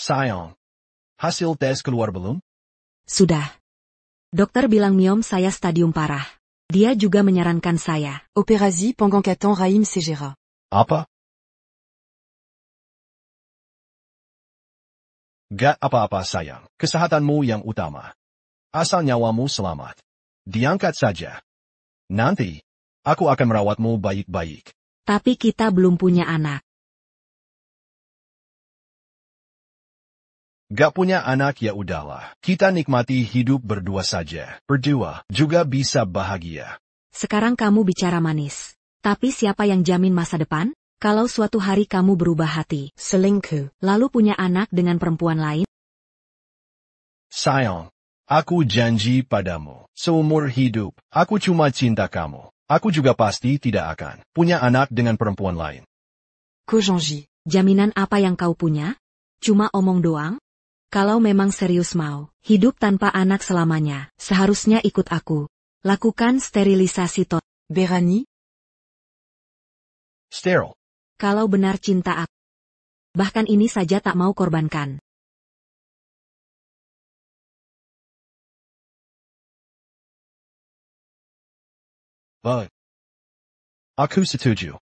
Sayang. Hasil tes keluar belum? Sudah. Dokter bilang miom saya stadium parah. Dia juga menyarankan saya. Opérasie pendant qu'attend Raïm Segera. Apa? Gak apa-apa sayang. Kesehatanmu yang utama. Asal nyawamu selamat. Diangkat saja. Nanti, aku akan merawatmu baik-baik. Tapi kita belum punya anak. Gak punya anak ya udahlah. Kita nikmati hidup berdua saja. Berdua juga bisa bahagia. Sekarang kamu bicara manis. Tapi siapa yang jamin masa depan? Kalau suatu hari kamu berubah hati, Selingkuh. lalu punya anak dengan perempuan lain? Sayang, aku janji padamu. Seumur hidup, aku cuma cinta kamu. Aku juga pasti tidak akan punya anak dengan perempuan lain. Kojanji. Jaminan apa yang kau punya? Cuma omong doang? Kalau memang serius mau hidup tanpa anak selamanya, seharusnya ikut aku. Lakukan sterilisasi total. Berani. Sterile. Kalau benar cinta aku. Bahkan ini saja tak mau korbankan. Baik. Aku setuju.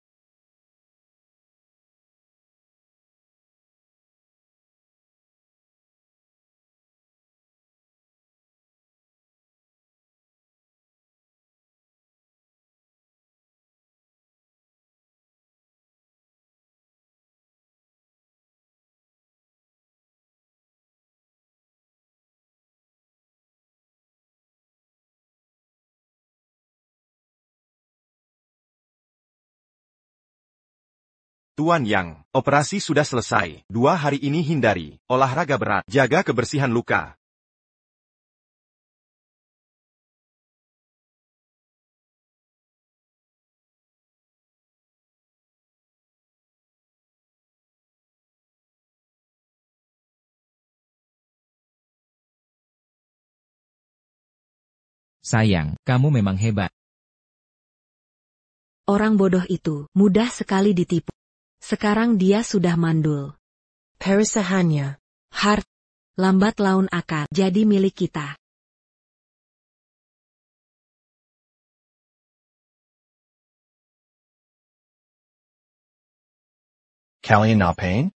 Tuan Yang, operasi sudah selesai. 2 hari ini hindari olahraga berat, jaga kebersihan luka. Sayang, kamu memang hebat. Orang bodoh itu mudah sekali ditipu. Sekarang dia sudah mandul. Parisahanya. Hart. Lambat laun akan jadi milik kita. Kalian ngapain?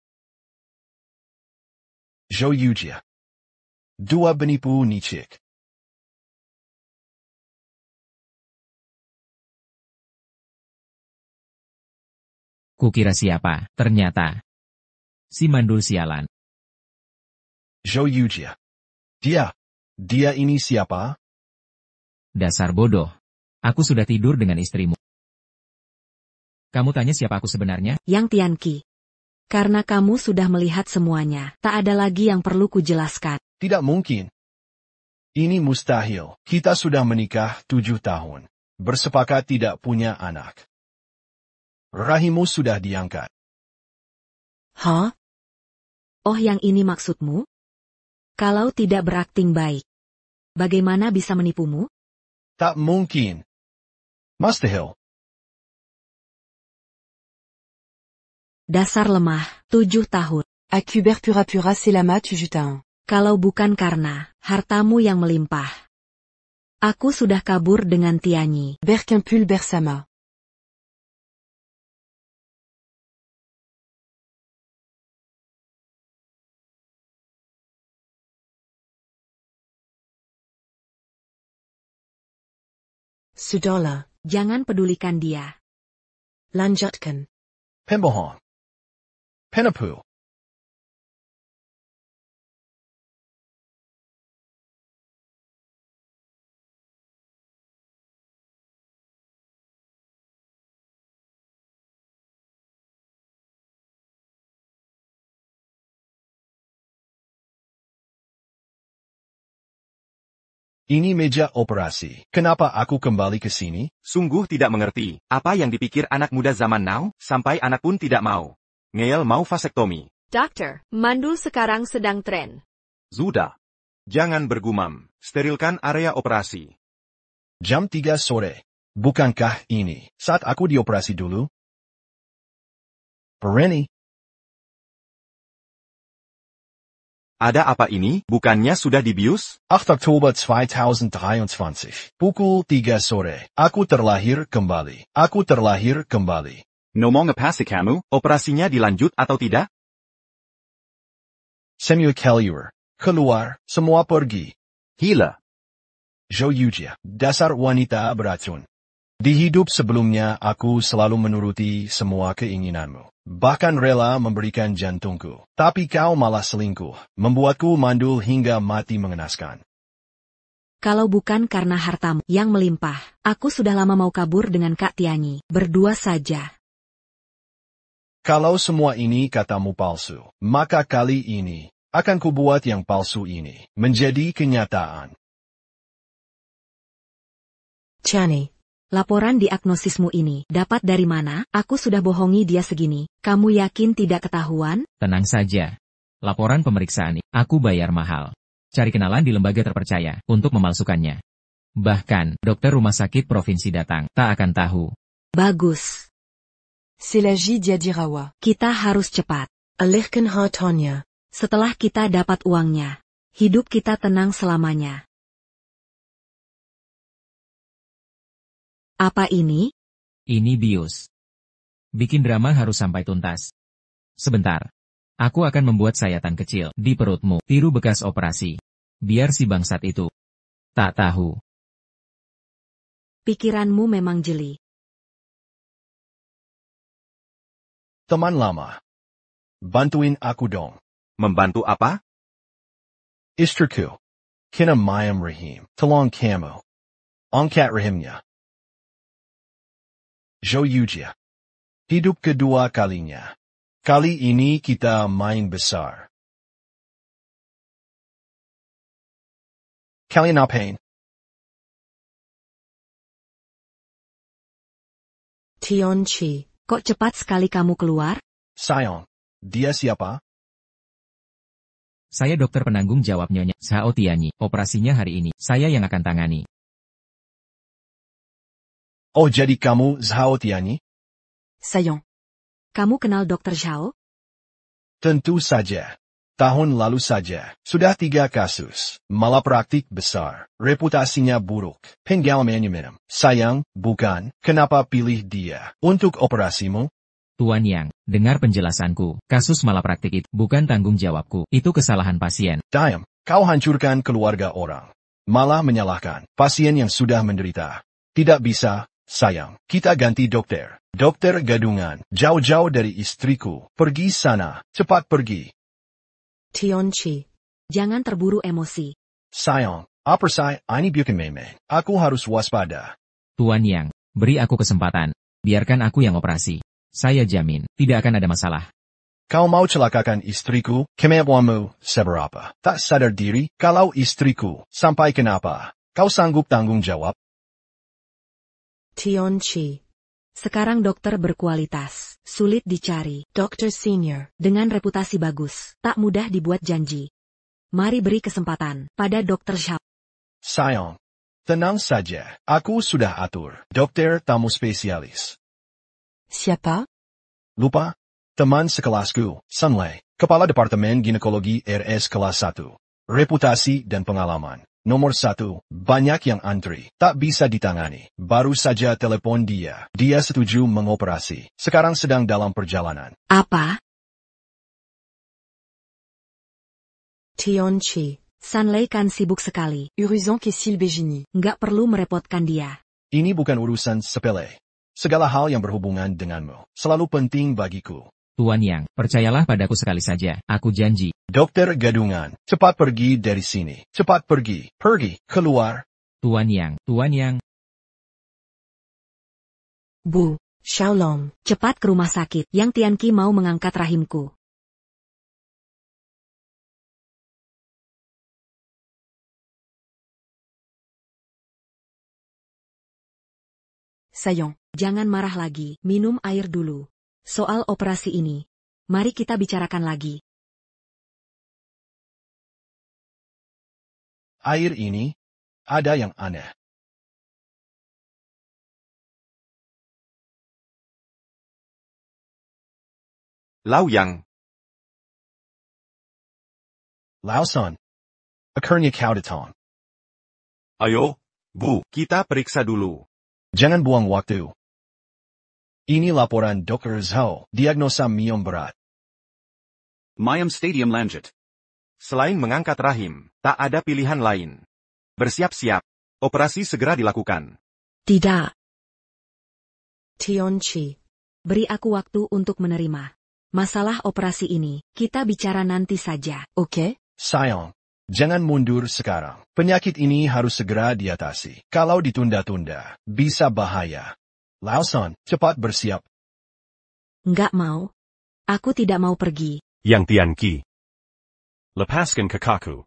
Joyuja. Dua penipu nicik. Kukira siapa, ternyata si mandul sialan. Joyuja. Dia ini siapa? Dasar bodoh. Aku sudah tidur dengan istrimu. Kamu tanya siapa aku sebenarnya? Yang Tianqi. Karena kamu sudah melihat semuanya, tak ada lagi yang perlu kujelaskan. Tidak mungkin. Ini mustahil. Kita sudah menikah 7 tahun. Bersepakat tidak punya anak. Rahimmu sudah diangkat. Hah? Oh, yang ini maksudmu? Kalau tidak berakting baik, bagaimana bisa menipumu? Tak mungkin. Mustahil. Dasar lemah, 7 tahun. Akuber pura-pura c'est lama tu jutain. Kalau bukan karena hartamu yang melimpah. Aku sudah kabur dengan Tianyi. Berkimpul bersama. Sudahlah. Jangan pedulikan dia. Lanjutkan. Pembohong. Penipu. Ini meja operasi. Kenapa aku kembali ke sini? Sungguh tidak mengerti, apa yang dipikir anak muda zaman now, sampai anak pun tidak mau. Ngeyel mau vasektomi. Dokter, mandul sekarang sedang tren. Sudah. Jangan bergumam, sterilkan area operasi. Jam 3 sore. Bukankah ini saat aku dioperasi dulu? Pereni. Ada apa ini? Bukannya sudah dibius? 8 Oktober 2023, pukul 3 sore. Aku terlahir kembali. Aku terlahir kembali. Ngomong apa sih kamu? Operasinya dilanjut atau tidak? Semua keluar. Keluar, semua pergi. Gila. Zhou Yujia, dasar wanita beracun. Di hidup sebelumnya aku selalu menuruti semua keinginanmu. Bahkan rela memberikan jantungku. Tapi kau malah selingkuh, membuatku mandul hingga mati mengenaskan. Kalau bukan karena hartamu yang melimpah, aku sudah lama mau kabur dengan Kak Tianyi, berdua saja. Kalau semua ini katamu palsu, maka kali ini akan kubuat yang palsu ini menjadi kenyataan. Tianyi. Laporan diagnosismu ini dapat dari mana? Aku sudah bohongi dia segini. Kamu yakin tidak ketahuan? Tenang saja. Laporan pemeriksaan ini, aku bayar mahal. Cari kenalan di lembaga terpercaya untuk memalsukannya. Bahkan, dokter rumah sakit provinsi datang, tak akan tahu. Bagus. Selaji Diadirawa. Kita harus cepat. Alirkan hartanya. Setelah kita dapat uangnya, hidup kita tenang selamanya. Apa ini? Ini bius. Bikin drama harus sampai tuntas. Sebentar. Aku akan membuat sayatan kecil di perutmu, tiru bekas operasi. Biar si bangsat itu tak tahu. Pikiranmu memang jeli. Teman lama, bantuin aku dong. Membantu apa? Istriku, kina mayam rahim, tolong kamu. Angkat rahimnya. Zhou Yujia. Hidup kedua kalinya. Kali ini kita main besar. Kalian apain? Tianchi. Kok cepat sekali kamu keluar? Sayang, dia siapa? Saya dokter penanggung jawab Nyonya Zhao Tianyi. Operasinya hari ini, saya yang akan tangani. Oh, jadi kamu Zhao Tianyi? Saillant. Kamu kenal Dr. Zhao? Tentu saja. Tahun lalu saja, sudah 3 kasus. Malapraktik besar, reputasinya buruk, pengalamannya minim. Sayang, bukan, kenapa pilih dia untuk operasimu? Tuan Yang, dengar penjelasanku. Kasus malapraktik itu bukan tanggung jawabku. Itu kesalahan pasien. Diam, kau hancurkan keluarga orang. Malah menyalahkan pasien yang sudah menderita. Tidak bisa, sayang. Kita ganti dokter. Dokter gadungan, jauh-jauh dari istriku. Pergi sana, cepat pergi. Tianchi. Jangan terburu emosi. Sayang, apa saya ini bukan main-main. Aku harus waspada. Tuan Yang, beri aku kesempatan. Biarkan aku yang operasi. Saya jamin, tidak akan ada masalah. Kau mau celakakan istriku? Kemampuanmu seberapa? Tak sadar diri, kalau istriku sampai kenapa? Kau sanggup tanggung jawab? Tianchi. Sekarang dokter berkualitas, sulit dicari, Doctor Senior. dengan reputasi bagus, tak mudah dibuat janji. Mari beri kesempatan pada Dr. Zhao. Sayang, tenang saja. Aku sudah atur. Dokter tamu spesialis. Siapa? Lupa? Teman sekelasku, Sunlei, Kepala Departemen Ginekologi RS kelas 1. Reputasi dan pengalaman. Nomor 1, banyak yang antri, tak bisa ditangani. Baru saja telepon dia. Dia setuju mengoperasi. Sekarang sedang dalam perjalanan. Apa? Tianchi. Sunlei kan sibuk sekali, Uruzan Kessil Begini. nggak perlu merepotkan dia. Ini bukan urusan sepele. Segala hal yang berhubungan denganmu selalu penting bagiku. Tuan Yang, percayalah padaku sekali saja. Aku janji. Dokter gadungan, cepat pergi dari sini. Cepat pergi. Pergi, keluar. Tuan Yang. Bu. Xiaolong. Cepat ke rumah sakit, Yang Tianqi mau mengangkat rahimku. Saillant. Jangan marah lagi, minum air dulu. Soal operasi ini, mari kita bicarakan lagi. Air ini, ada yang aneh. Lau Yang. Lausan. Akhirnya kau datang. Ayo, Bu, kita periksa dulu. Jangan buang waktu. Ini laporan Dr. Zhao, diagnosa miom berat. Mayam Stadium Lanjut. Selain mengangkat rahim, tak ada pilihan lain. Bersiap-siap. Operasi segera dilakukan. Tidak. Tianchi. Beri aku waktu untuk menerima. Masalah operasi ini, kita bicara nanti saja. Ok. Sayang. Jangan mundur sekarang. Penyakit ini harus segera diatasi. Kalau ditunda-tunda, bisa bahaya. Lausan, cepat bersiap. Enggak mau. Aku tidak mau pergi. Yang Tianqi. Lepaskan kakaku.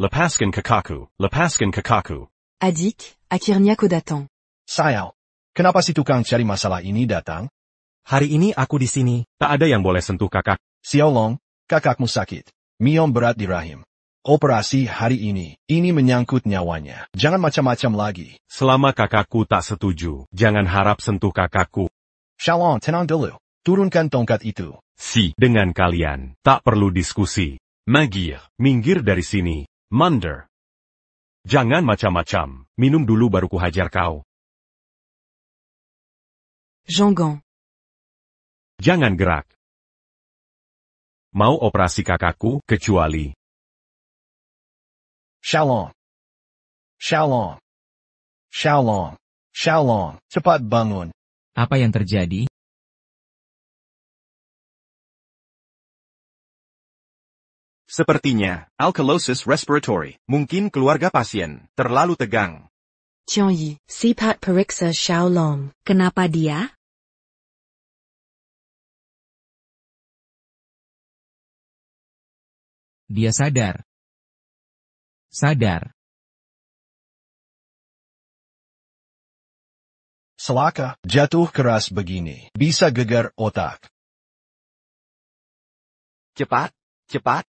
Lepaskan kakaku. Lepaskan kakaku. Adik, akhirnya kau datang. Sayang, kenapa si tukang cari masalah ini datang? Hari ini aku di sini. Tak ada yang boleh sentuh kakak. Xiaolong, kakakmu sakit. Miom berat di rahim. Operasi hari ini menyangkut nyawanya. Jangan macam-macam lagi. Selama kakakku tak setuju, jangan harap sentuh kakakku. Xiaolong, tenang dulu. Turunkan tongkat itu. Si, dengan kalian, tak perlu diskusi. Magir, minggir dari sini. Munder. Jangan macam-macam. Minum dulu baru ku hajar kau. Jangan. Jangan gerak. Mau operasi kakakku, kecuali. Xiaolong. Xiaolong. Xiaolong. Xiaolong, cepat bangun. Apa yang terjadi? Sepertinya, alkalosis respiratory. Mungkin keluarga pasien terlalu tegang. Tianyi. Sipat periksa Xiaolong. Kenapa dia? Dia sadar. Sadar. Celaka, jatuh keras begini. Bisa gegar otak. Cepat, cepat.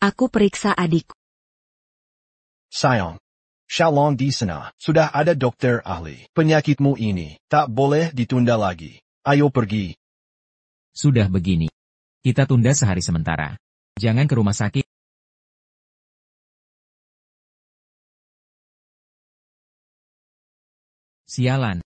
Aku periksa adikku. Sayang. Xiaolong di sana. Sudah ada dokter ahli. Penyakitmu ini tak boleh ditunda lagi. Ayo pergi. Sudah begini. Kita tunda sehari sementara. Jangan ke rumah sakit. Sialan.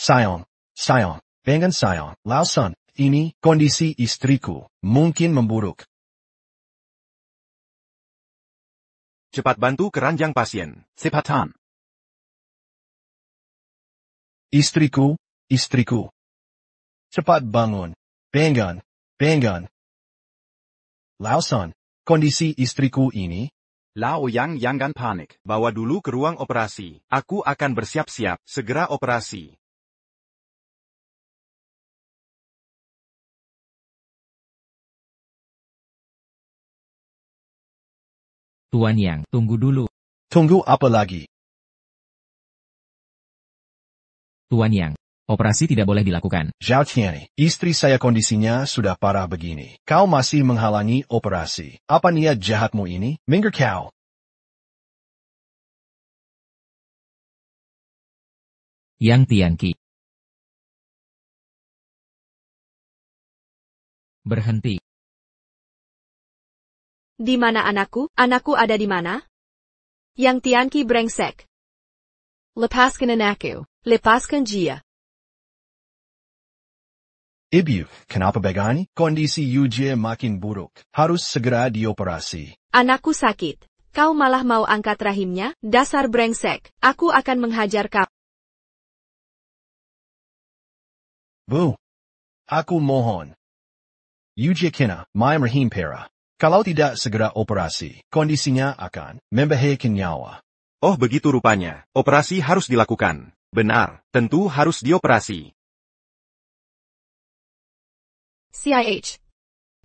Sayang. Sayang. Pengen sayang. Lausan, ini kondisi istriku. Mungkin memburuk. Cepat bantu keranjang pasien. Sipatan. Istriku. Cepat bangun. Pengen. Lausan, kondisi istriku ini. Lao Yang jangan panik. Bawa dulu ke ruang operasi. Aku akan bersiap-siap. Segera operasi. Tuan Yang, tunggu dulu. Tunggu apa lagi? Tuan Yang, operasi tidak boleh dilakukan. Zhao Tianyi, istri saya kondisinya sudah parah begini. Kau masih menghalangi operasi. Apa niat jahatmu ini? Minggir kau. Yang Tianqi. Berhenti. Di mana anakku? Anakku ada di mana? Yang Tianqi brengsek. Lepaskan anakku. Lepaskan dia. Ibu, kenapa begini? Kondisi Yujie makin buruk. Harus segera dioperasi. Anakku sakit. Kau malah mau angkat rahimnya? Dasar brengsek. Aku akan menghajar kau. Bu. Aku mohon. Yujie kena, Mayam rahim pera. Kalau tidak segera operasi, kondisinya akan membahayakan nyawa. Oh begitu rupanya. Operasi harus dilakukan. Benar, tentu harus dioperasi. CIH.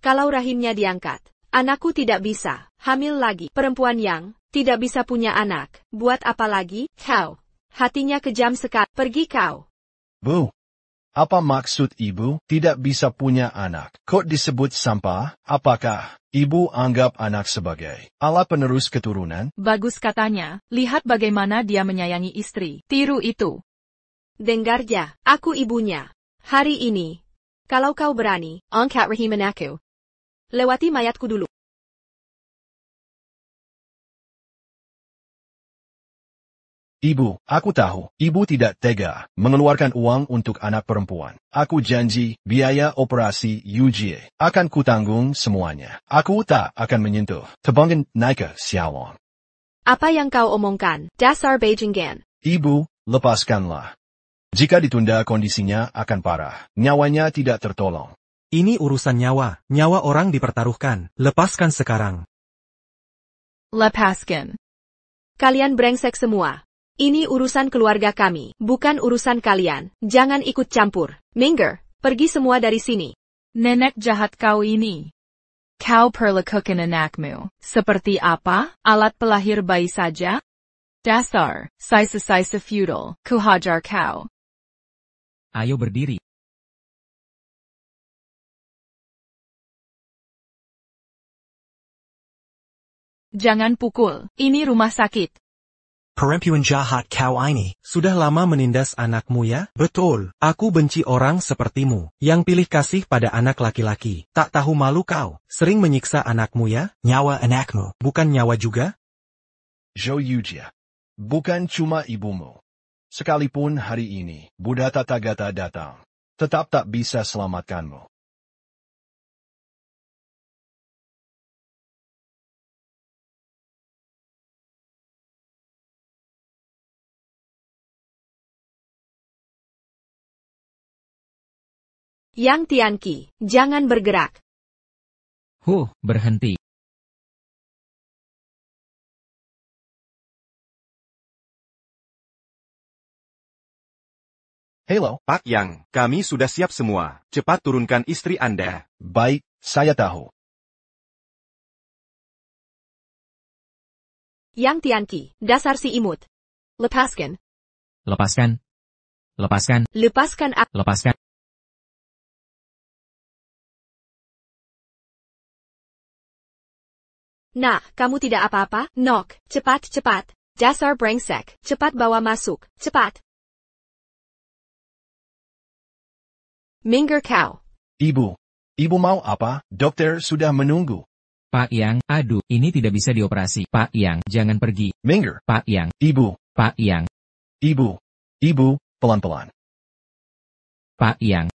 Kalau rahimnya diangkat, anakku tidak bisa hamil lagi. Perempuan yang tidak bisa punya anak. Buat apa lagi? Kau. Hatinya kejam sekali. Pergi kau. Bu. Apa maksud ibu tidak bisa punya anak? Kok disebut sampah? Apakah ibu anggap anak sebagai alat penerus keturunan? Bagus katanya, lihat bagaimana dia menyayangi istri. Tiru itu. Dengar ya, aku ibunya. Hari ini, kalau kau berani, angkat rahiman aku. Lewati mayatku dulu. Ibu, aku tahu, ibu tidak tega mengeluarkan uang untuk anak perempuan. Aku janji, biaya operasi UGA akan kutanggung semuanya. Aku tak akan menyentuh tebangan Nika Xiaolong. Apa yang kau omongkan, dasar Beijingan? Ibu, lepaskanlah. Jika ditunda kondisinya akan parah. Nyawanya tidak tertolong. Ini urusan nyawa. Nyawa orang dipertaruhkan. Lepaskan sekarang. Lepaskan. Kalian brengsek semua. Ini urusan keluarga kami, bukan urusan kalian. Jangan ikut campur. Minggir, pergi semua dari sini. Nenek jahat kau ini. Kau perlakukan anakmu. Seperti apa? Alat pelahir bayi saja? Dasar, sisa-sisa feudal, kuhajar kau. Ayo berdiri. Jangan pukul, ini rumah sakit. Perempuan jahat kau ini. Sudah lama menindas anakmu ya? Betul. Aku benci orang sepertimu, yang pilih kasih pada anak laki-laki. Tak tahu malu kau. Sering menyiksa anakmu ya? Nyawa anakmu, bukan nyawa juga? Zhou Yujia, bukan cuma ibumu. Sekalipun hari ini, Buddha Tathagata datang, tetap tak bisa selamatkanmu. Yang Tianqi, jangan bergerak. Berhenti. Halo, Pak Yang, kami sudah siap semua. Cepat turunkan istri Anda. baik, saya tahu. Yang Tianqi, dasar si imut. Lepaskan. Lepaskan. Lepaskan. Lepaskan aku. Lepaskan. Nah, kamu tidak apa-apa? Nok, cepat, cepat. Dasar brengsek, cepat bawa masuk, cepat. Minggir kau. Ibu mau apa? Dokter sudah menunggu. Pak Yang, aduh, ini tidak bisa dioperasi. Pak Yang, jangan pergi. Minggir. Pak Yang. Ibu. Pak Yang. Ibu, pelan-pelan. Pak Yang.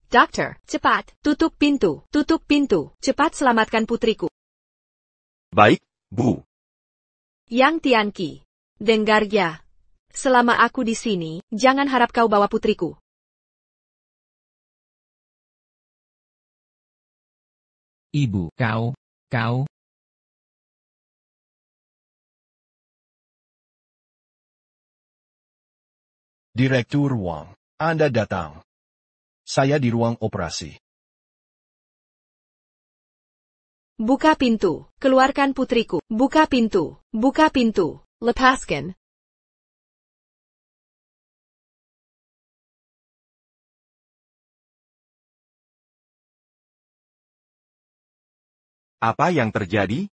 Dokter, cepat, tutup pintu, cepat selamatkan putriku. Baik, Bu. Yang Tianqi, dengar ya. Selama aku di sini, jangan harap kau bawa putriku. Ibu, kau. Direktur Wang, Anda datang. Saya di ruang operasi. Buka pintu, keluarkan putriku. Buka pintu, lepaskan. Apa yang terjadi?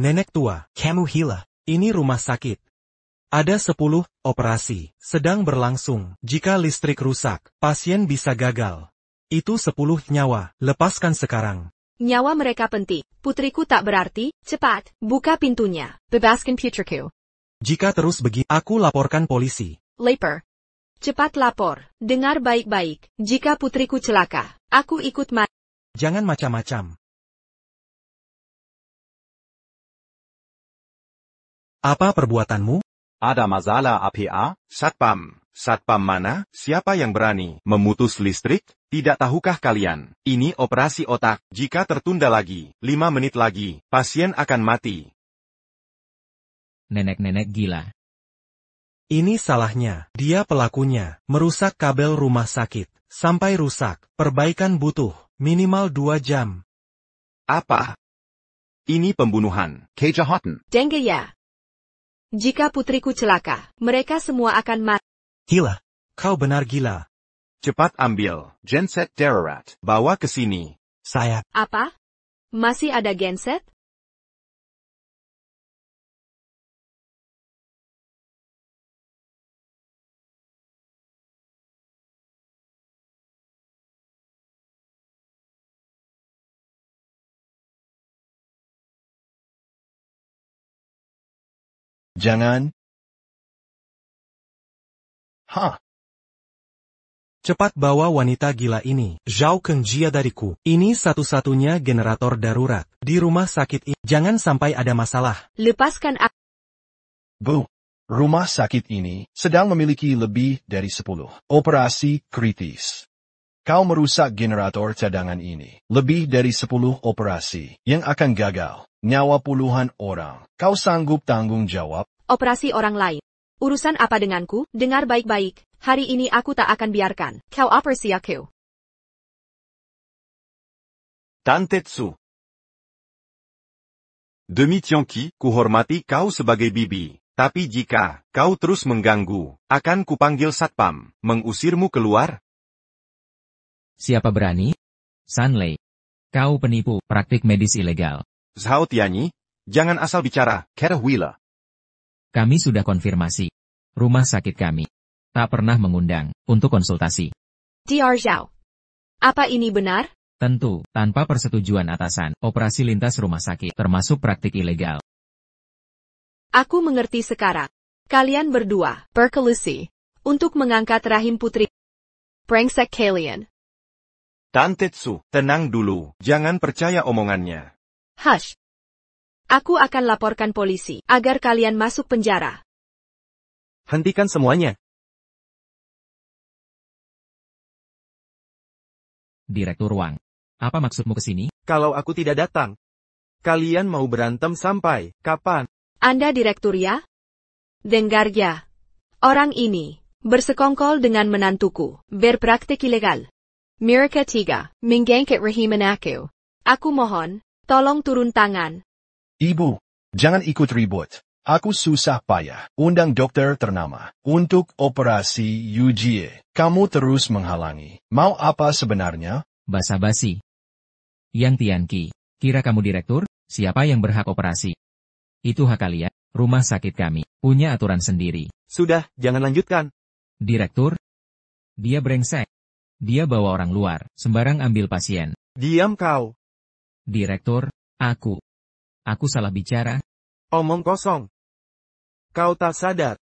Nenek tua, kamu gila. Ini rumah sakit. Ada 10 operasi sedang berlangsung. Jika listrik rusak, pasien bisa gagal. Itu 10 nyawa. Lepaskan sekarang. Nyawa mereka penting. Putriku tak berarti. Cepat, buka pintunya. Bebaskan putriku. Jika terus begini, aku laporkan polisi. Lapor. Cepat lapor. Dengar baik-baik. Jika putriku celaka, aku ikut mati. Jangan macam-macam. Apa perbuatanmu? Ada masalah APA? Satpam mana? Siapa yang berani memutus listrik? Tidak tahukah kalian? Ini operasi otak. Jika tertunda lagi, 5 menit lagi, pasien akan mati. Nenek-nenek gila. Ini salahnya. Dia pelakunya. Merusak kabel rumah sakit. Sampai rusak. Perbaikan butuh minimal 2 jam. Apa? Ini pembunuhan. Kejahatan. Dengar ya. Jika putriku celaka, mereka semua akan mati. Gila. Kau benar gila. Cepat ambil genset darurat. Bawa ke sini. Saya. Apa? Masih ada genset? Jangan. Hah? Cepat bawa wanita gila ini. Zhao Kengjia dariku. Ini satu-satunya generator darurat. Di rumah sakit ini. Jangan sampai ada masalah. Lepaskan aku. Bu, rumah sakit ini sedang memiliki lebih dari 10 operasi kritis. Kau merusak generator cadangan ini. Lebih dari 10 operasi yang akan gagal. Nyawa puluhan orang. Kau sanggup tanggung jawab? Operasi orang lain. Urusan apa denganku? Dengar baik-baik. Hari ini aku tak akan biarkan kau operasi aku. Tantetsu. Demi Tianqi, kuhormati kau sebagai bibi. Tapi jika kau terus mengganggu, akan kupanggil satpam, mengusirmu keluar. Siapa berani? Sanlei. Kau penipu, praktik medis ilegal. Zhao Tianyi, jangan asal bicara, Caterwillah. Kami sudah konfirmasi. Rumah sakit kami tak pernah mengundang untuk konsultasi. Dr. Zhao. Apa ini benar? Tentu, tanpa persetujuan atasan, operasi lintas rumah sakit termasuk praktik ilegal. Aku mengerti sekarang. Kalian berdua berkolusi untuk mengangkat rahim putri. Brengsek kalian. Tantetsu, tenang dulu, jangan percaya omongannya. Hush. Aku akan laporkan polisi agar kalian masuk penjara. Hentikan semuanya. Direktur Wang, apa maksudmu ke sini? Kalau aku tidak datang, kalian mau berantem sampai kapan? Anda direktur ya? Dengar ya. Orang ini bersekongkol dengan menantuku, berpraktik ilegal. Mereka tiga menggangkat rahiman aku. Aku mohon, tolong turun tangan. Ibu, jangan ikut ribut. Aku susah payah undang dokter ternama untuk operasi UGA. Kamu terus menghalangi. Mau apa sebenarnya? Basa-basi. Yang Tianqi, kira kamu direktur? Siapa yang berhak operasi? Itu hak kalian. Rumah sakit kami punya aturan sendiri. Sudah, jangan lanjutkan. Direktur? Dia brengsek. Dia bawa orang luar, sembarang ambil pasien. Diam kau. Direktur, aku salah bicara. Omong kosong. Kau tak sadar,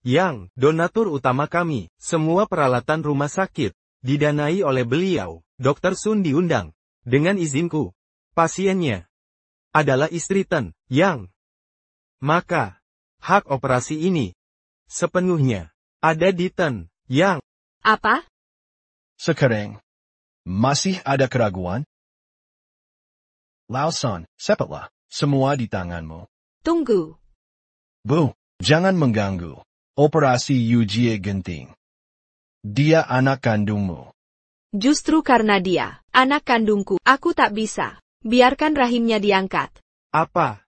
Yang, donatur utama kami, semua peralatan rumah sakit, didanai oleh beliau, Dr. Sun diundang. Dengan izinku, pasiennya adalah istri Yang. Maka, hak operasi ini, sepenuhnya, ada di Yang. Apa? Sekarang, masih ada keraguan? Lausan, cepatlah, semua di tanganmu. Tunggu. Bu, jangan mengganggu. Operasi UGA genting. Dia anak kandungmu. Justru karena dia, anak kandungku, aku tak bisa. Biarkan rahimnya diangkat. Apa?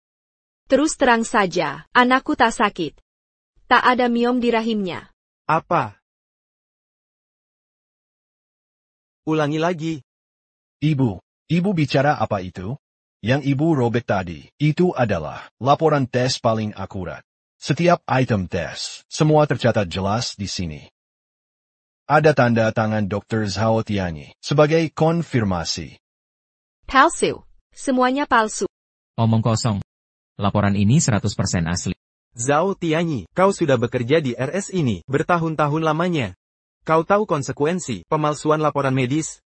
Terus terang saja, anakku tak sakit. Tak ada miom di rahimnya. Apa? Ulangi lagi. Ibu bicara apa itu? Yang ibu robek tadi, itu adalah laporan tes paling akurat. Setiap item tes, semua tercatat jelas di sini. Ada tanda tangan Dr. Zhao Tianyi sebagai konfirmasi. Palsu. Semuanya palsu. Omong kosong. Laporan ini 100% asli. Zhao Tianyi, kau sudah bekerja di RS ini bertahun-tahun lamanya. Kau tahu konsekuensi pemalsuan laporan medis?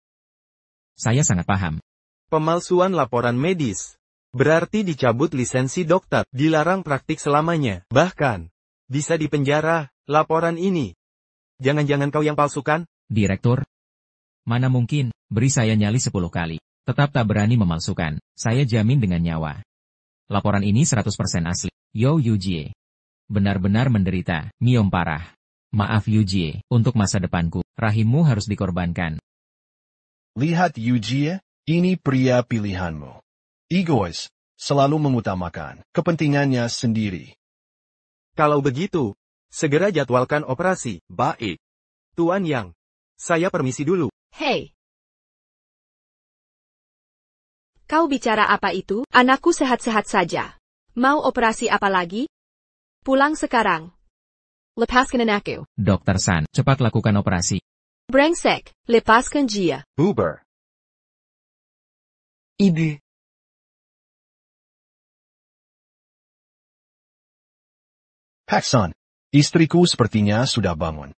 Saya sangat paham. Pemalsuan laporan medis berarti dicabut lisensi dokter, dilarang praktik selamanya, bahkan bisa dipenjara. Laporan ini, jangan-jangan kau yang palsukan? Direktur, mana mungkin, beri saya nyali 10 kali. Tetap tak berani memalsukan, saya jamin dengan nyawa. Laporan ini 100% asli. Yo Yujie. Benar-benar menderita, miom parah. Maaf Yujie, untuk masa depanku, rahimmu harus dikorbankan. Lihat Yujie, ini pria pilihanmu. Egois, selalu mengutamakan kepentingannya sendiri. Kalau begitu, segera jadwalkan operasi. Baik. Tuan Yang, saya permisi dulu. Hei. Kau bicara apa itu? Anakku sehat-sehat saja. Mau operasi apa lagi? Pulang sekarang. Lepaskan anakku. Dokter San, cepat lakukan operasi. Brengsek, lepaskan dia. Buber. Ibu. Pak San, istriku sepertinya sudah bangun.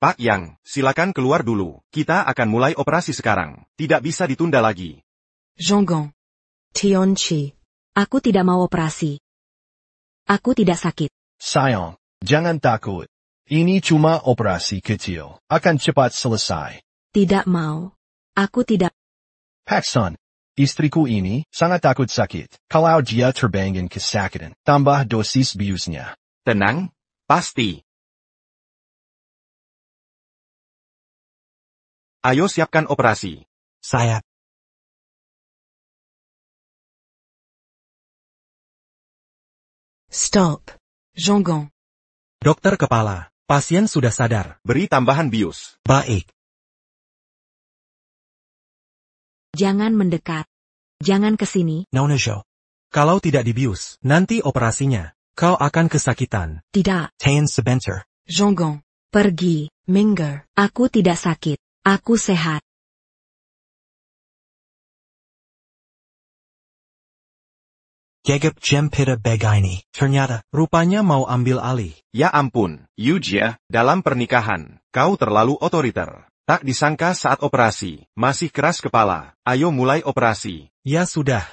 Pak Yang, silakan keluar dulu. Kita akan mulai operasi sekarang. Tidak bisa ditunda lagi. Jongon. Tionchi. Aku tidak mau operasi. Aku tidak sakit. Sayang, jangan takut. Ini cuma operasi kecil. Akan cepat selesai. Tidak mau. Aku tidak. Pak San, istriku ini sangat takut sakit. Kalau dia terbangin kesakitan, tambah dosis biusnya. Tenang, pasti. Ayo siapkan operasi. Saya. Stop. Jongon. Dokter kepala, pasien sudah sadar. Beri tambahan bius. Baik. Jangan mendekat. Jangan ke sini. Nonajo. Kalau tidak dibius, nanti operasinya, kau akan kesakitan. Tidak. Tayan sebentar. Jongon. Pergi. Minger. Aku tidak sakit. Aku sehat. Gegap jempita begaini. Ternyata, rupanya mau ambil alih. Ya ampun, Yujia, dalam pernikahan, kau terlalu otoriter. Tak disangka saat operasi, masih keras kepala. Ayo mulai operasi. Ya sudah.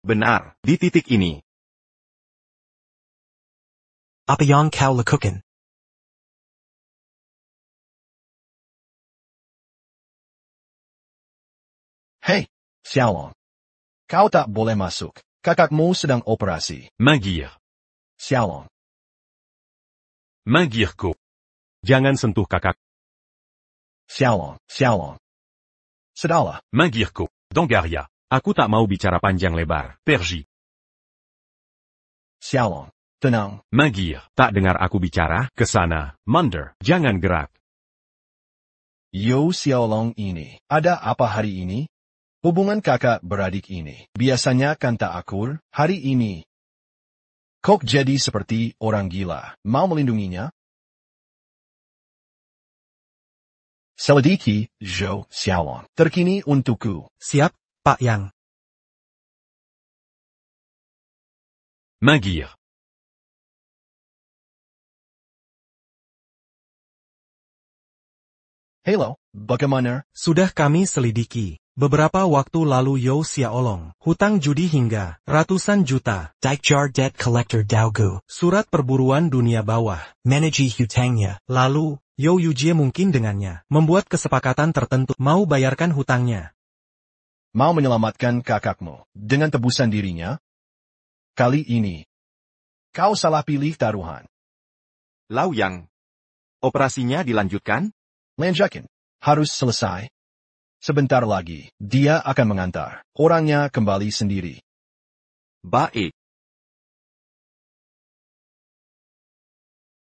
Benar, di titik ini. Apa yang kau lakukan? Hei, Xiaolong. Kau tak boleh masuk. Kakakmu sedang operasi. Magir. Xiaolong. Magirku. Jangan sentuh kakak. Xiaolong. Xiaolong. Sudahlah. Magirku. Dongaria. Aku tak mau bicara panjang lebar. Pergi. Xiaolong. Tenang. Magir. Tak dengar aku bicara? Kesana. Munder. Jangan gerak. Yo Xiaolong ini. Ada apa hari ini? Hubungan kakak beradik ini biasanya kan tak akur, hari ini. Kok jadi seperti orang gila, mau melindunginya? Selidiki, Zhou Xiaolong. Terkini untukku. Siap, Pak Yang. Magir. Halo, bagaimana? Sudah kami selidiki. Beberapa waktu lalu Yo Xiaolong, hutang judi hingga ratusan juta. Daikjar Debt Collector Daugu. Surat perburuan dunia bawah. Manage hutangnya. Lalu, Yo Yujie mungkin dengannya. Membuat kesepakatan tertentu. Mau bayarkan hutangnya. Mau menyelamatkan kakakmu dengan tebusan dirinya? Kali ini, kau salah pilih taruhan. Lau Yang. Operasinya dilanjutkan? Lanjutkan. Harus selesai. Sebentar lagi, dia akan mengantar orangnya kembali sendiri. Baik.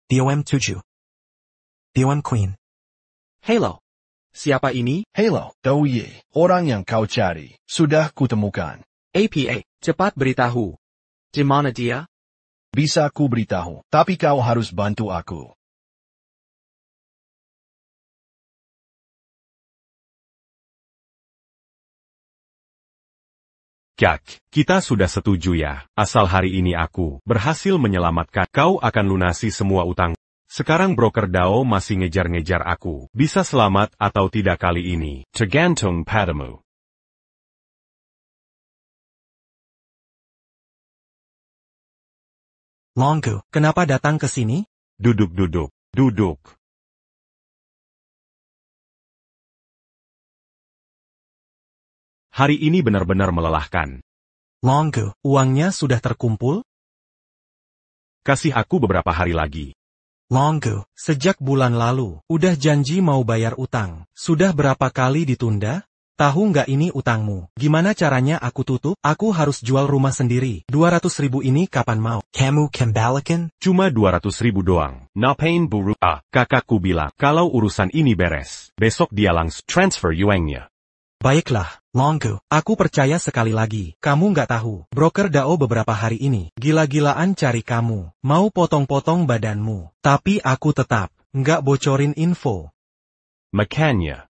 DOM 7. DOM Queen. Halo. Siapa ini? Halo, Douye, orang yang kau cari, sudah kutemukan. APA, cepat beritahu. Di mana dia? Bisa ku beritahu, tapi kau harus bantu aku. Kak, kita sudah setuju ya, asal hari ini aku berhasil menyelamatkan kau akan lunasi semua utang. Sekarang broker Dao masih ngejar-ngejar aku, bisa selamat atau tidak kali ini, tergantung padamu. Longgu, kenapa datang ke sini? Duduk. Hari ini benar-benar melelahkan. Longgu, uangnya sudah terkumpul? Kasih aku beberapa hari lagi. Longgo, sejak bulan lalu, udah janji mau bayar utang. Sudah berapa kali ditunda? Tahu nggak ini utangmu? Gimana caranya aku tutup? Aku harus jual rumah sendiri. 200.000 ini kapan mau? Kamu kembalikan? Cuma 200.000 doang. Ngapain buru? Kakakku bilang, kalau urusan ini beres, besok dia langsung transfer uangnya. Baiklah, Longgo, aku percaya sekali lagi. Kamu nggak tahu, broker Dao beberapa hari ini, gila-gilaan cari kamu. Mau potong-potong badanmu. Tapi aku tetap, nggak bocorin info. Makanya.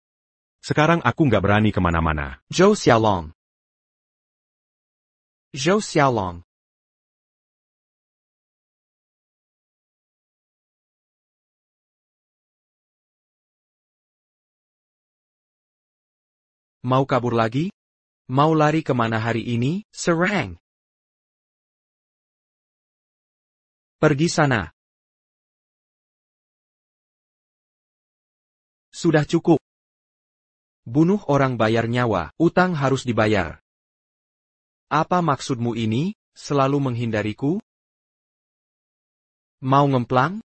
Sekarang aku nggak berani kemana-mana. Zhou Xiaolong. Zhou Xiaolong. Mau kabur lagi? Mau lari kemana hari ini? Serang. Pergi sana. Sudah cukup. Bunuh orang bayar nyawa, utang harus dibayar. Apa maksudmu ini, selalu menghindariku? Mau ngemplang?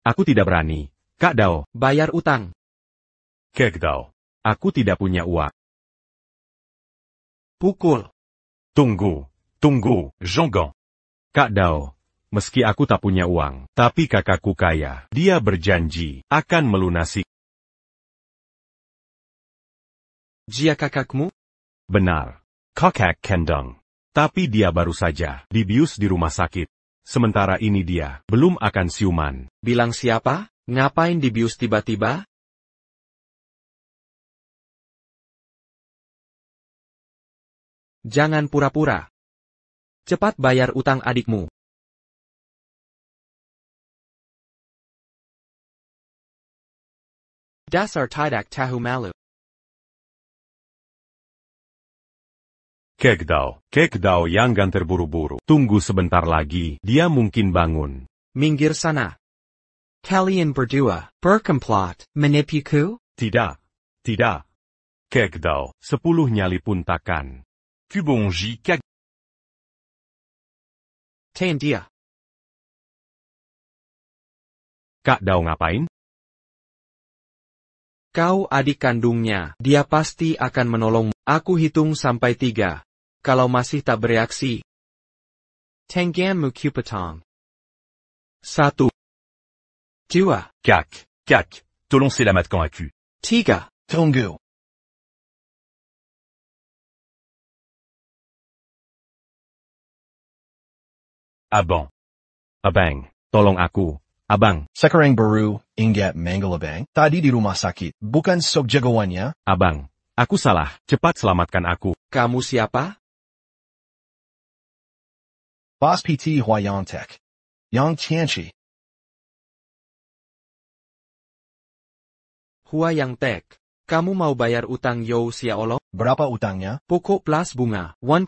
Aku tidak berani. Kak Dao. Bayar utang. Kak Dao. Aku tidak punya uang. Pukul. Tunggu. Zhonggang. Kak Dao. Meski aku tak punya uang, tapi kakakku kaya. Dia berjanji akan melunasi. Jia kakakmu? Benar. Kakak kandung. Tapi dia baru saja dibius di rumah sakit. Sementara ini dia belum akan siuman. Bilang siapa? Ngapain dibius tiba-tiba? Jangan pura-pura. Cepat bayar utang adikmu. Dasar tidak tahu malu. Kak Dao yang gan terburu-buru. Tunggu sebentar lagi, dia mungkin bangun. Minggir sana. Kalian berdua, berkomplot, menipuku? Tidak. Kak Dao, 10 nyali pun takkan. Kubongji Kak. Tahan dia. Kak Dao ngapain? Kau adik kandungnya, dia pasti akan menolongmu. Aku hitung sampai 3. Kalau masih tak bereaksi, Tengganmu Kupatong. 1, 2, Kak, tolong selamatkan aku. 3. Tunggu. Abang, tolong aku. Abang. Sekarang baru ingat Mangalabang. Tadi di rumah sakit, bukan sok jagoannya? Abang, aku salah. Cepat selamatkan aku. Kamu siapa? Boss PT Huayantek. Yang Tianchi. Huayantek. Kamu mau bayar utang Yo Xiaolong? Berapa utangnya? Pokok plus bunga 1.28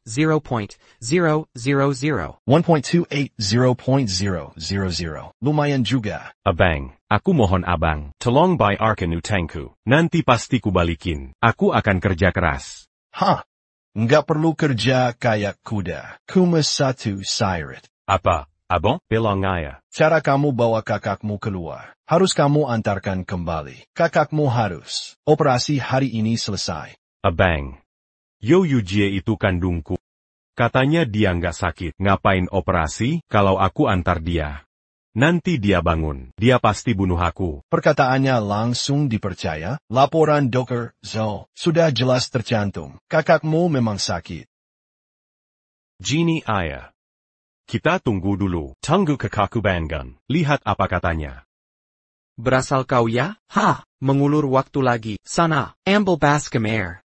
0.000. 1.28 0.000. Lumayan juga. Abang, aku mohon abang, tolong bayarkan utangku. Nanti pasti kubalikin. Aku akan kerja keras. Nggak perlu kerja kayak kuda. Cuma satu sirit. Apa? Abang? Bilang aja. Cara kamu bawa kakakmu keluar. Harus kamu antarkan kembali. Kakakmu harus. Operasi hari ini selesai. Abang. Yo Yujie itu kandungku. Katanya dia nggak sakit. Ngapain operasi kalau aku antar dia? Nanti dia bangun. Dia pasti bunuh aku. Perkataannya langsung dipercaya. Laporan Dr. Zhou sudah jelas tercantum. Kakakmu memang sakit. Gini ayah. Kita tunggu dulu. Tunggu kakakku bangun. Lihat apa katanya. Berasal kau ya? Mengulur waktu lagi. Sana, ambil baskom air.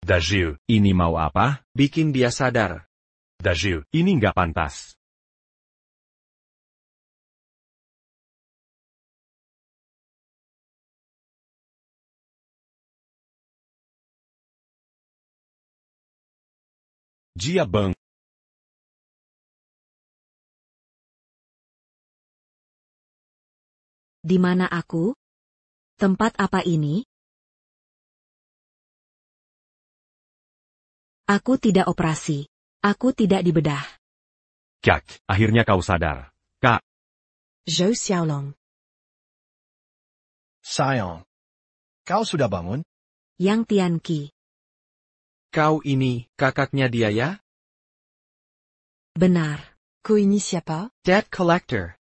Dajiu, ini mau apa? Bikin dia sadar. Dajiu, ini nggak pantas. Jia Beng. Di mana aku? Tempat apa ini? Aku tidak operasi. Aku tidak dibedah. Kak, akhirnya kau sadar. Kak, Zhou Xiaolong. Sayang. Kau sudah bangun? Yang Tianqi. Kau ini, kakaknya dia ya? Benar. Ko ini siapa? Debt collector.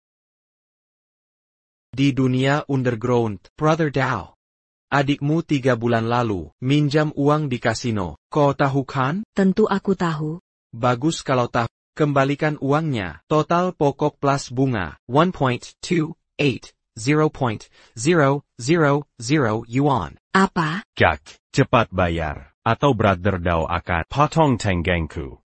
Di dunia underground, Brother Dao. Adikmu 3 bulan lalu, minjam uang di kasino. Kau tahu kan? Tentu aku tahu. Bagus kalau tahu. Kembalikan uangnya. Total pokok plus bunga, 1.28, 0.000 yuan. Apa? Kak, cepat bayar, atau Brother Dao akan potong tanggangku.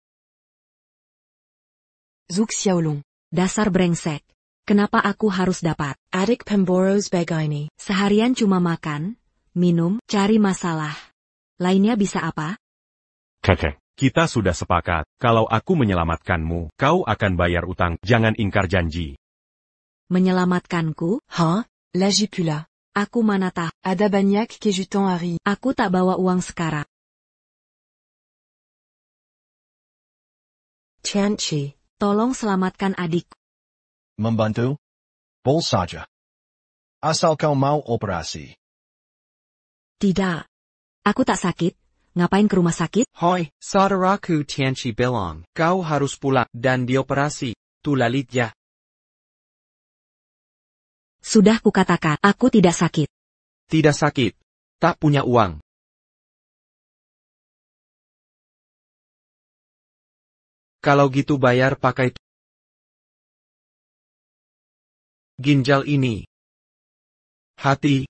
Zhou Xiaolong. Dasar brengsek. Kenapa aku harus dapat? Adik pemboros begini. Seharian cuma makan, minum, cari masalah. Lainnya bisa apa? Kakak, kita sudah sepakat, kalau aku menyelamatkanmu, kau akan bayar utang, jangan ingkar janji. Menyelamatkanku? Hah? Lagi pula. Aku mana tahu. Ada banyak kejutan hari. Aku tak bawa uang sekarang. Tianqi. Tolong selamatkan adikku. Membantu? Boleh saja. Asal kau mau operasi. Tidak. Aku tak sakit. Ngapain ke rumah sakit? Hoi, saudaraku Tianqi bilang, kau harus pulang dan dioperasi. Tulalit ya. Sudah kukatakan, aku tidak sakit. Tidak sakit. Tak punya uang. Kalau gitu bayar pakai ginjal ini. Hati.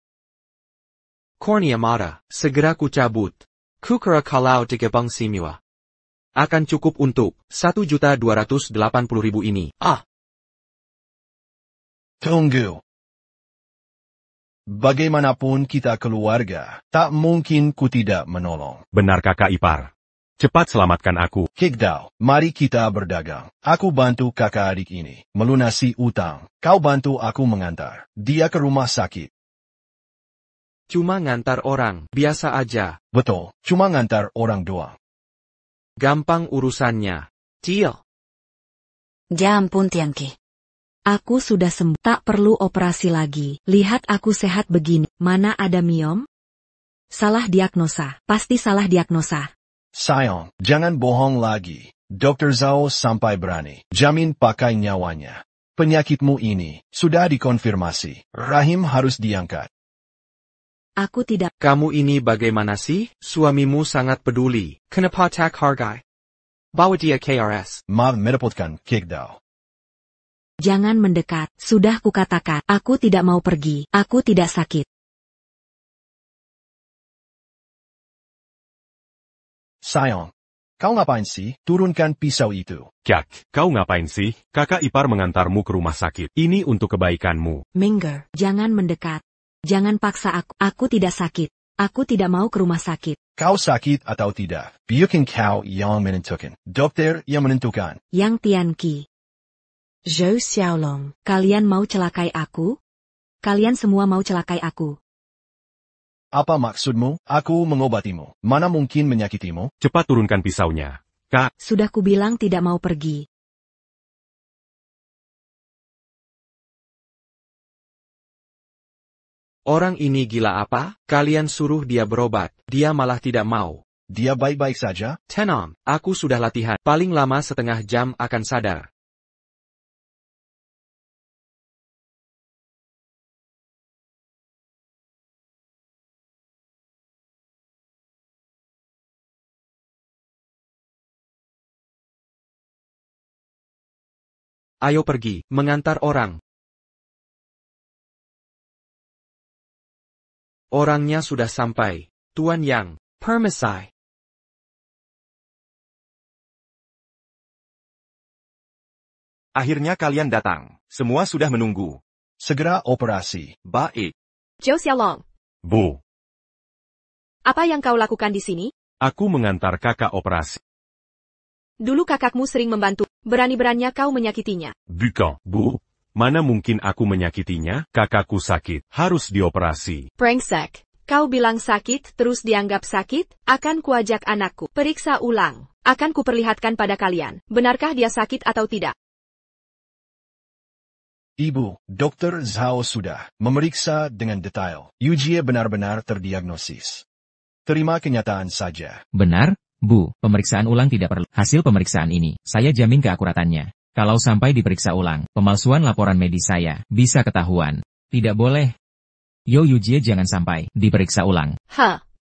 Kornea mata, segera kucabut. Kukira kalau 3 bang simua. Akan cukup untuk 1.280.000 ini. Tunggu. Bagaimanapun kita keluarga, tak mungkin ku tidak menolong. Benar kakak ipar. Cepat selamatkan aku. Kik Dao, mari kita berdagang. Aku bantu kakak adik ini melunasi utang. Kau bantu aku mengantar dia ke rumah sakit. Cuma ngantar orang, biasa aja. Betul, cuma ngantar orang doang. Gampang urusannya. Deal. Ya ampun Tianqi. Aku sudah sembuh, tak perlu operasi lagi. Lihat aku sehat begini. Mana ada miom? Salah diagnosa, pasti salah diagnosa. Sayang, jangan bohong lagi. Dr. Zhao sampai berani jamin pakai nyawanya. Penyakitmu ini sudah dikonfirmasi. Rahim harus diangkat. Aku tidak. Kamu ini bagaimana sih? Suamimu sangat peduli. Kenapa tak hargai? Bawa dia KRS. Maaf merepotkan, Kik Dao. Jangan mendekat. Sudah kukatakan, aku tidak mau pergi. Aku tidak sakit. Sayang, kau ngapain sih? Turunkan pisau itu. Kak, kau ngapain sih? Kakak ipar mengantarmu ke rumah sakit. Ini untuk kebaikanmu. Mingle. Jangan mendekat. Jangan paksa aku. Aku tidak sakit. Aku tidak mau ke rumah sakit. Kau sakit atau tidak? Bukan kau yang menentukan. Dokter yang menentukan. Yang Tianqi. Zhou Xiaolong. Kalian mau celakai aku? Kalian semua mau celakai aku. Apa maksudmu? Aku mengobatimu. Mana mungkin menyakitimu? Cepat turunkan pisaunya. Kak, Sudah kubilang tidak mau pergi. Orang ini gila apa? Kalian suruh dia berobat. Dia malah tidak mau. Dia baik-baik saja? Tenang, aku sudah latihan. Paling lama setengah jam akan sadar. Ayo pergi, mengantar orang. Orangnya sudah sampai. Tuan Yang, permisi. Akhirnya kalian datang. Semua sudah menunggu. Segera operasi. Baik. Zhou Xiaolong, Bu, apa yang kau lakukan di sini? aku mengantar kakak operasi. Dulu kakakmu sering membantu. Berani-beraninya kau menyakitinya. Bukan, Bu. Mana mungkin aku menyakitinya? Kakakku sakit, harus dioperasi. Brengsek. Kau bilang sakit, terus dianggap sakit? Akan kuajak anakku. Periksa ulang. Akan kuperlihatkan pada kalian. Benarkah dia sakit atau tidak? Ibu, Dr. Zhao sudah memeriksa dengan detail. Yujie benar-benar terdiagnosis. Terima kenyataan saja. Benar, Bu, pemeriksaan ulang tidak perlu. Hasil pemeriksaan ini, saya jamin keakuratannya. Kalau sampai diperiksa ulang, pemalsuan laporan medis saya bisa ketahuan. Tidak boleh. Yo Yujie jangan sampai diperiksa ulang.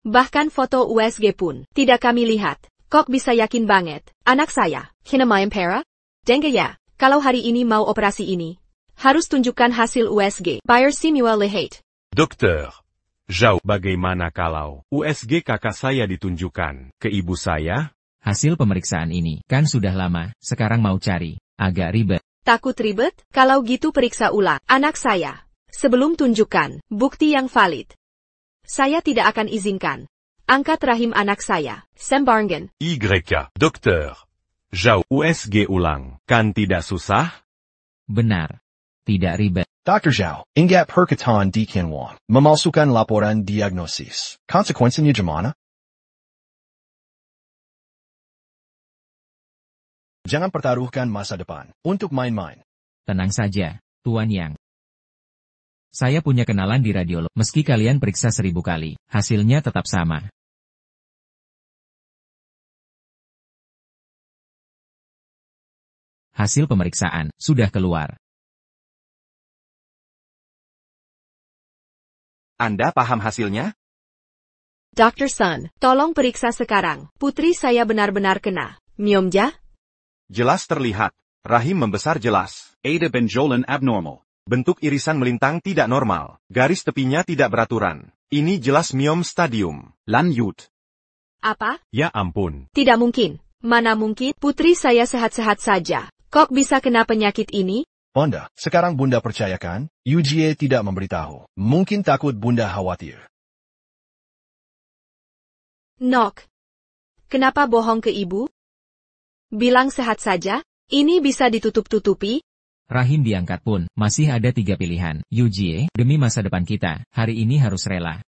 Bahkan foto USG pun tidak kami lihat. Kok bisa yakin banget, anak saya, Hinamayam Pera? Dengar ya, kalau hari ini mau operasi ini, harus tunjukkan hasil USG. Bayar simua lihat. Dokter Zhao, bagaimana kalau USG kakak saya ditunjukkan ke ibu saya? Hasil pemeriksaan ini kan sudah lama, sekarang mau cari, agak ribet. Takut ribet? Kalau gitu periksa ulang anak saya. Sebelum tunjukkan bukti yang valid. Saya tidak akan izinkan. Angkat rahim anak saya, sembarangan. Dokter Zhao, USG ulang, kan tidak susah? Benar. Tidak ribet. Dr. Zhao, ingat perkataan di Kinwan, memalsukan laporan diagnosis. Konsekuensinya gimana? Jangan pertaruhkan masa depan untuk main-main. Tenang saja, Tuan Yang. Saya punya kenalan di radiolog. Meski kalian periksa 1000 kali, hasilnya tetap sama. Hasil pemeriksaan sudah keluar. Anda paham hasilnya? Dr. Sun, tolong periksa sekarang. Putri saya benar-benar kena myomja? Jelas terlihat. Rahim membesar jelas. Ada benjolan abnormal. Bentuk irisan melintang tidak normal. Garis tepinya tidak beraturan. Ini jelas myom stadium. Lanjut. Apa? Ya ampun. Tidak mungkin. Mana mungkin? Putri saya sehat-sehat saja. Kok bisa kena penyakit ini? Bunda, sekarang Bunda percayakan, Yujie tidak memberitahu. Mungkin takut Bunda khawatir. Nok. Kenapa bohong ke ibu? Bilang sehat saja? Ini bisa ditutup-tutupi? Rahim diangkat pun, masih ada 3 pilihan. Yujie, demi masa depan kita, hari ini harus rela.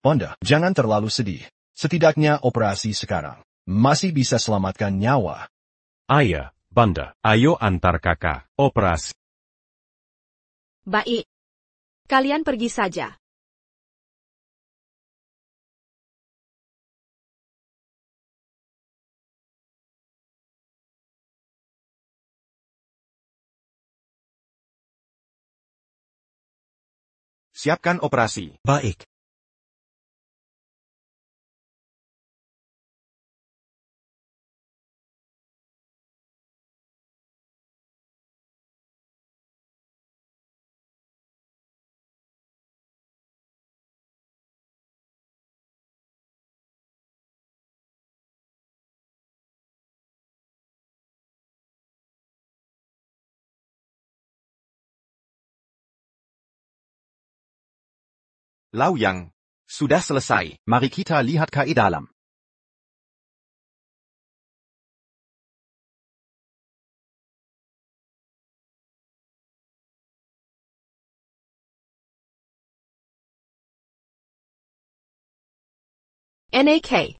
Bunda, jangan terlalu sedih. Setidaknya operasi sekarang masih bisa selamatkan nyawa. Ayah, Bunda, ayo antar kakak, operasi. Baik. Kalian pergi saja. Siapkan operasi. Baik. Lau Yang, sudah selesai. Mari kita lihat ke dalam. Nak.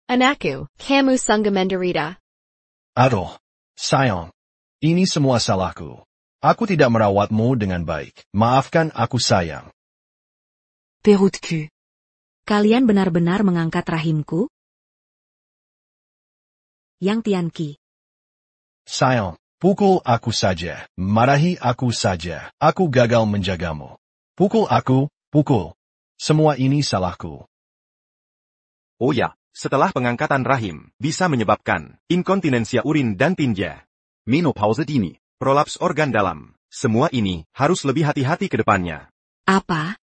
Anakku, kamu sungguh menderita. Aduh, sayang. Ini semua salahku. Aku tidak merawatmu dengan baik. Maafkan aku sayang. Perutku. Kalian benar-benar mengangkat rahimku? Yang Tianqi. Sayang, pukul aku saja. Marahi aku saja. Aku gagal menjagamu. Pukul aku, pukul. Semua ini salahku. Oh ya, setelah pengangkatan rahim, bisa menyebabkan inkontinensia urin dan tinja. Menopause dini. Prolaps organ dalam. Semua ini harus lebih hati-hati ke depannya. Apa?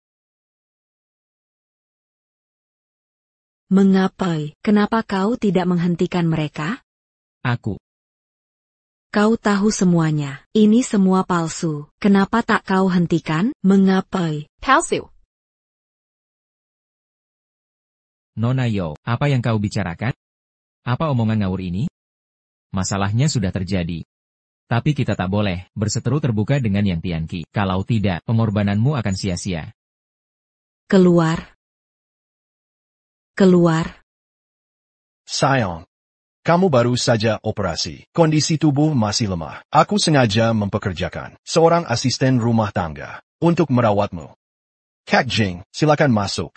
Mengapa? Kenapa kau tidak menghentikan mereka? Aku. Kau tahu semuanya. Ini semua palsu. Kenapa tak kau hentikan? Mengapa? Palsu. Nona Yo, apa yang kau bicarakan? Apa omongan ngawur ini? Masalahnya sudah terjadi. Tapi kita tak boleh berseteru terbuka dengan Yang Tianqi. Kalau tidak, pengorbananmu akan sia-sia. Keluar. Keluar. Sayang, kamu baru saja operasi. Kondisi tubuh masih lemah. Aku sengaja mempekerjakan seorang asisten rumah tangga untuk merawatmu. Kak Jing, silakan masuk.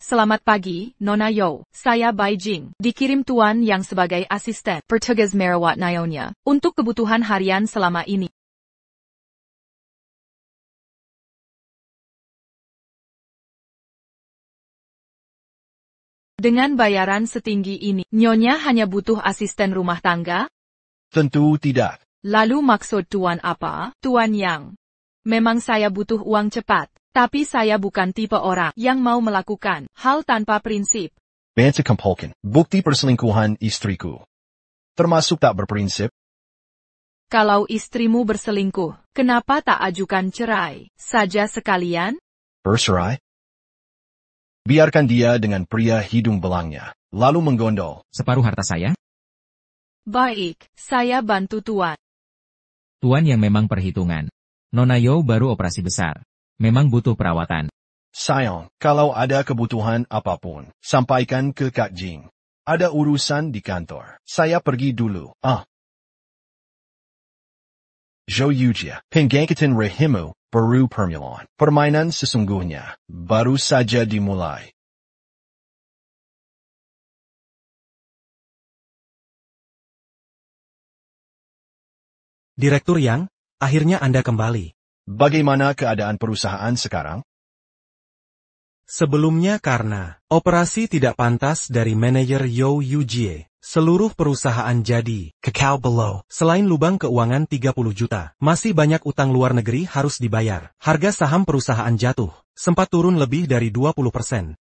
Selamat pagi, Nona Yo. Saya Bai Jing. Dikirim Tuan yang sebagai asisten petugas merawat Nyonya untuk kebutuhan harian selama ini. Dengan bayaran setinggi ini, Nyonya hanya butuh asisten rumah tangga? Tentu tidak. Lalu maksud Tuan apa, Tuan Yang? Memang saya butuh uang cepat, tapi saya bukan tipe orang yang mau melakukan hal tanpa prinsip. Banta Kampolkan, bukti perselingkuhan istriku. Termasuk tak berprinsip? Kalau istrimu berselingkuh, kenapa tak ajukan cerai saja sekalian? Bercerai? Biarkan dia dengan pria hidung belangnya, lalu menggondol. Separuh harta saya? Baik, saya bantu Tuan. Tuan yang memang perhitungan. Nona Yo baru operasi besar. Memang butuh perawatan. Sayang, kalau ada kebutuhan apapun, sampaikan ke Kak Jing. Ada urusan di kantor. Saya pergi dulu. Zhou Yujia, penggangkatan rehimu, baru permulaan. Permainan sesungguhnya, baru saja dimulai. Direktur Yang, akhirnya Anda kembali. Bagaimana keadaan perusahaan sekarang? Sebelumnya karena operasi tidak pantas dari manajer Yo Yujie, seluruh perusahaan jadi kekal below. Selain lubang keuangan 30 juta, masih banyak utang luar negeri harus dibayar. Harga saham perusahaan jatuh, sempat turun lebih dari 20%.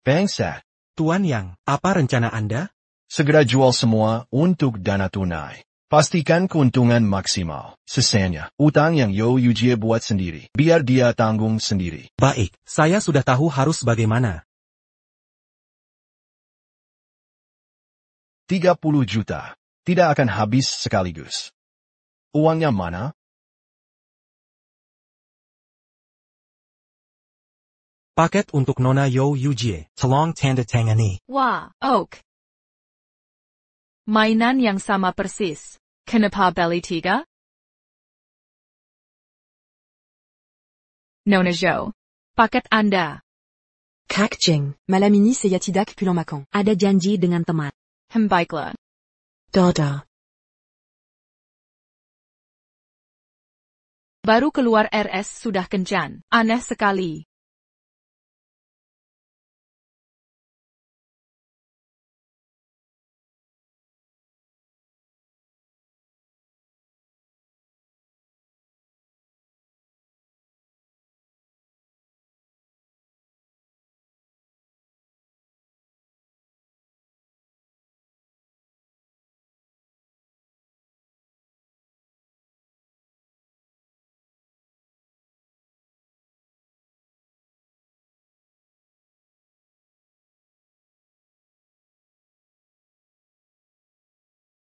Bangsat. Tuan Yang, apa rencana Anda? Segera jual semua untuk dana tunai. Pastikan keuntungan maksimal. Sisanya, utang yang Yo Yujie buat sendiri. Biar dia tanggung sendiri. Baik, saya sudah tahu harus bagaimana. 30 juta. Tidak akan habis sekaligus. Uangnya mana? Paket untuk Nona Yo Yujie. Tolong tanda tangani. Wah, Oak. Mainan yang sama persis. Kenapa beli 3? Nona Jo. Paket Anda. Kak Jing, malam ini saya tidak pulang makan. Ada janji dengan teman. Baiklah. Dodo. Baru keluar RS sudah kencan. Aneh sekali.